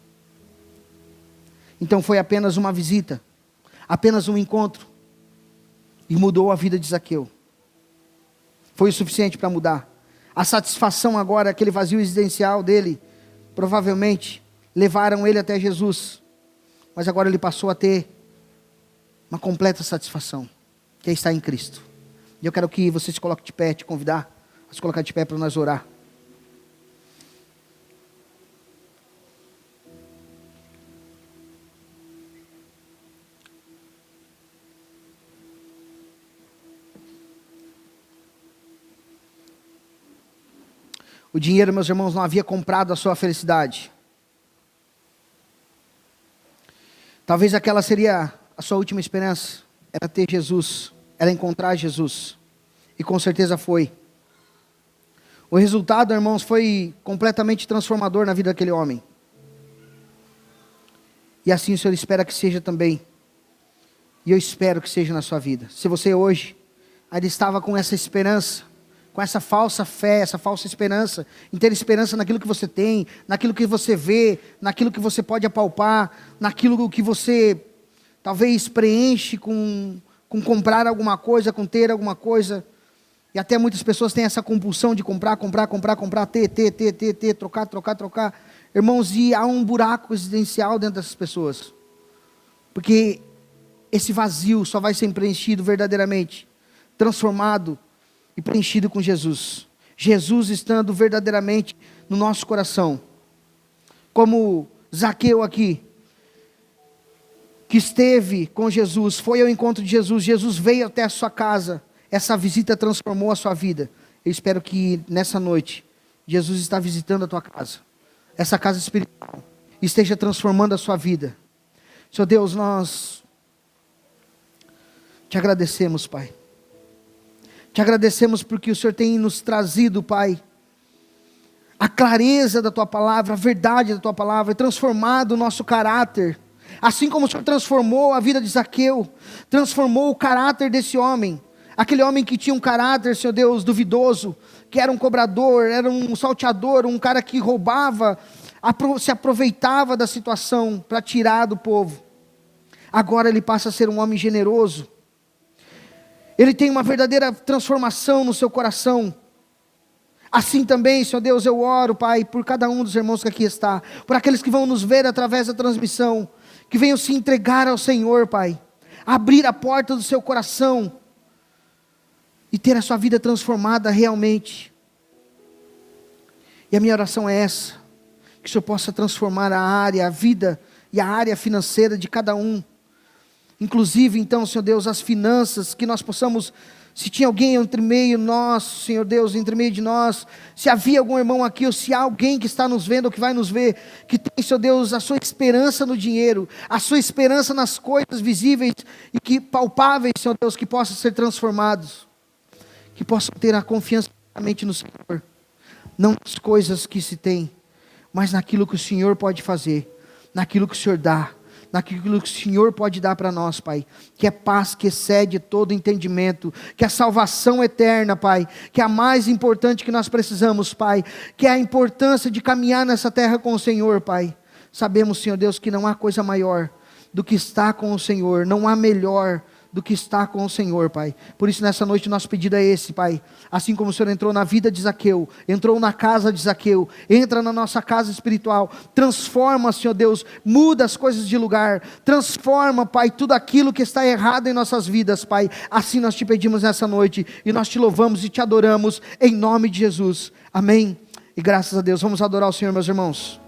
Então foi apenas uma visita, apenas um encontro, e mudou a vida de Zaqueu. Foi o suficiente para mudar. A satisfação agora, aquele vazio existencial dele, provavelmente levaram ele até Jesus. Mas agora ele passou a ter uma completa satisfação, que é estar em Cristo. E eu quero que você se coloque de pé, te convidar a se colocar de pé para nós orar. O dinheiro, meus irmãos, não havia comprado a sua felicidade. Talvez aquela seria a sua última esperança. Era ter Jesus, era encontrar Jesus. E com certeza foi. O resultado, irmãos, foi completamente transformador na vida daquele homem. E assim o Senhor espera que seja também. E eu espero que seja na sua vida. Se você hoje ainda estava com essa esperança, com essa falsa fé, essa falsa esperança, em ter esperança naquilo que você tem, naquilo que você vê, naquilo que você pode apalpar, naquilo que você talvez preenche com comprar alguma coisa, com ter alguma coisa, e até muitas pessoas têm essa compulsão de comprar, ter, trocar. Irmãos, e há um buraco existencial dentro dessas pessoas, porque esse vazio só vai ser preenchido verdadeiramente, transformado e preenchido com Jesus. Jesus estando verdadeiramente no nosso coração. Como Zaqueu aqui, que esteve com Jesus, foi ao encontro de Jesus, Jesus veio até a sua casa, essa visita transformou a sua vida. Eu espero que nessa noite, Jesus está visitando a tua casa, essa casa espiritual, esteja transformando a sua vida. Senhor Deus, nós te agradecemos, Pai. Te agradecemos porque o Senhor tem nos trazido, Pai, a clareza da Tua palavra, a verdade da Tua palavra, transformado o nosso caráter. Assim como o Senhor transformou a vida de Zaqueu, transformou o caráter desse homem. aquele homem que tinha um caráter, Senhor Deus, duvidoso, que era um cobrador, era um salteador, um cara que roubava, se aproveitava da situação para tirar do povo. Agora ele passa a ser um homem generoso. Ele tem uma verdadeira transformação no seu coração. Assim também, Senhor Deus, eu oro, Pai, por cada um dos irmãos que aqui está, por aqueles que vão nos ver através da transmissão, que venham se entregar ao Senhor, Pai, abrir a porta do seu coração e ter a sua vida transformada realmente. E a minha oração é essa, que o Senhor possa transformar a vida e a área financeira de cada um. Inclusive, então, Senhor Deus, as finanças, que nós possamos, se tinha alguém entre meio nosso, Senhor Deus, entre meio de nós, se havia algum irmão aqui, ou se há alguém que está nos vendo, ou que vai nos ver, que tem, Senhor Deus, a sua esperança no dinheiro, a sua esperança nas coisas visíveis e que palpáveis, Senhor Deus, que possam ser transformados, que possam ter a confiança no Senhor, não nas coisas que se tem, mas naquilo que o Senhor pode fazer, naquilo que o Senhor dá, naquilo que o Senhor pode dar para nós, Pai, que é paz que excede todo entendimento, que é salvação eterna, Pai, que é a mais importante que nós precisamos, Pai, que é a importância de caminhar nessa terra com o Senhor, Pai. Sabemos, Senhor Deus, que não há coisa maior do que estar com o Senhor, não há melhor do que estar com o Senhor, Pai. Por isso nessa noite nosso pedido é esse, Pai, assim como o Senhor entrou na vida de Zaqueu, entrou na casa de Zaqueu, entra na nossa casa espiritual, transforma, Senhor Deus, muda as coisas de lugar, transforma, Pai, tudo aquilo que está errado em nossas vidas, Pai. Assim nós te pedimos nessa noite, e nós te louvamos e te adoramos, em nome de Jesus, amém, e graças a Deus. Vamos adorar o Senhor, meus irmãos.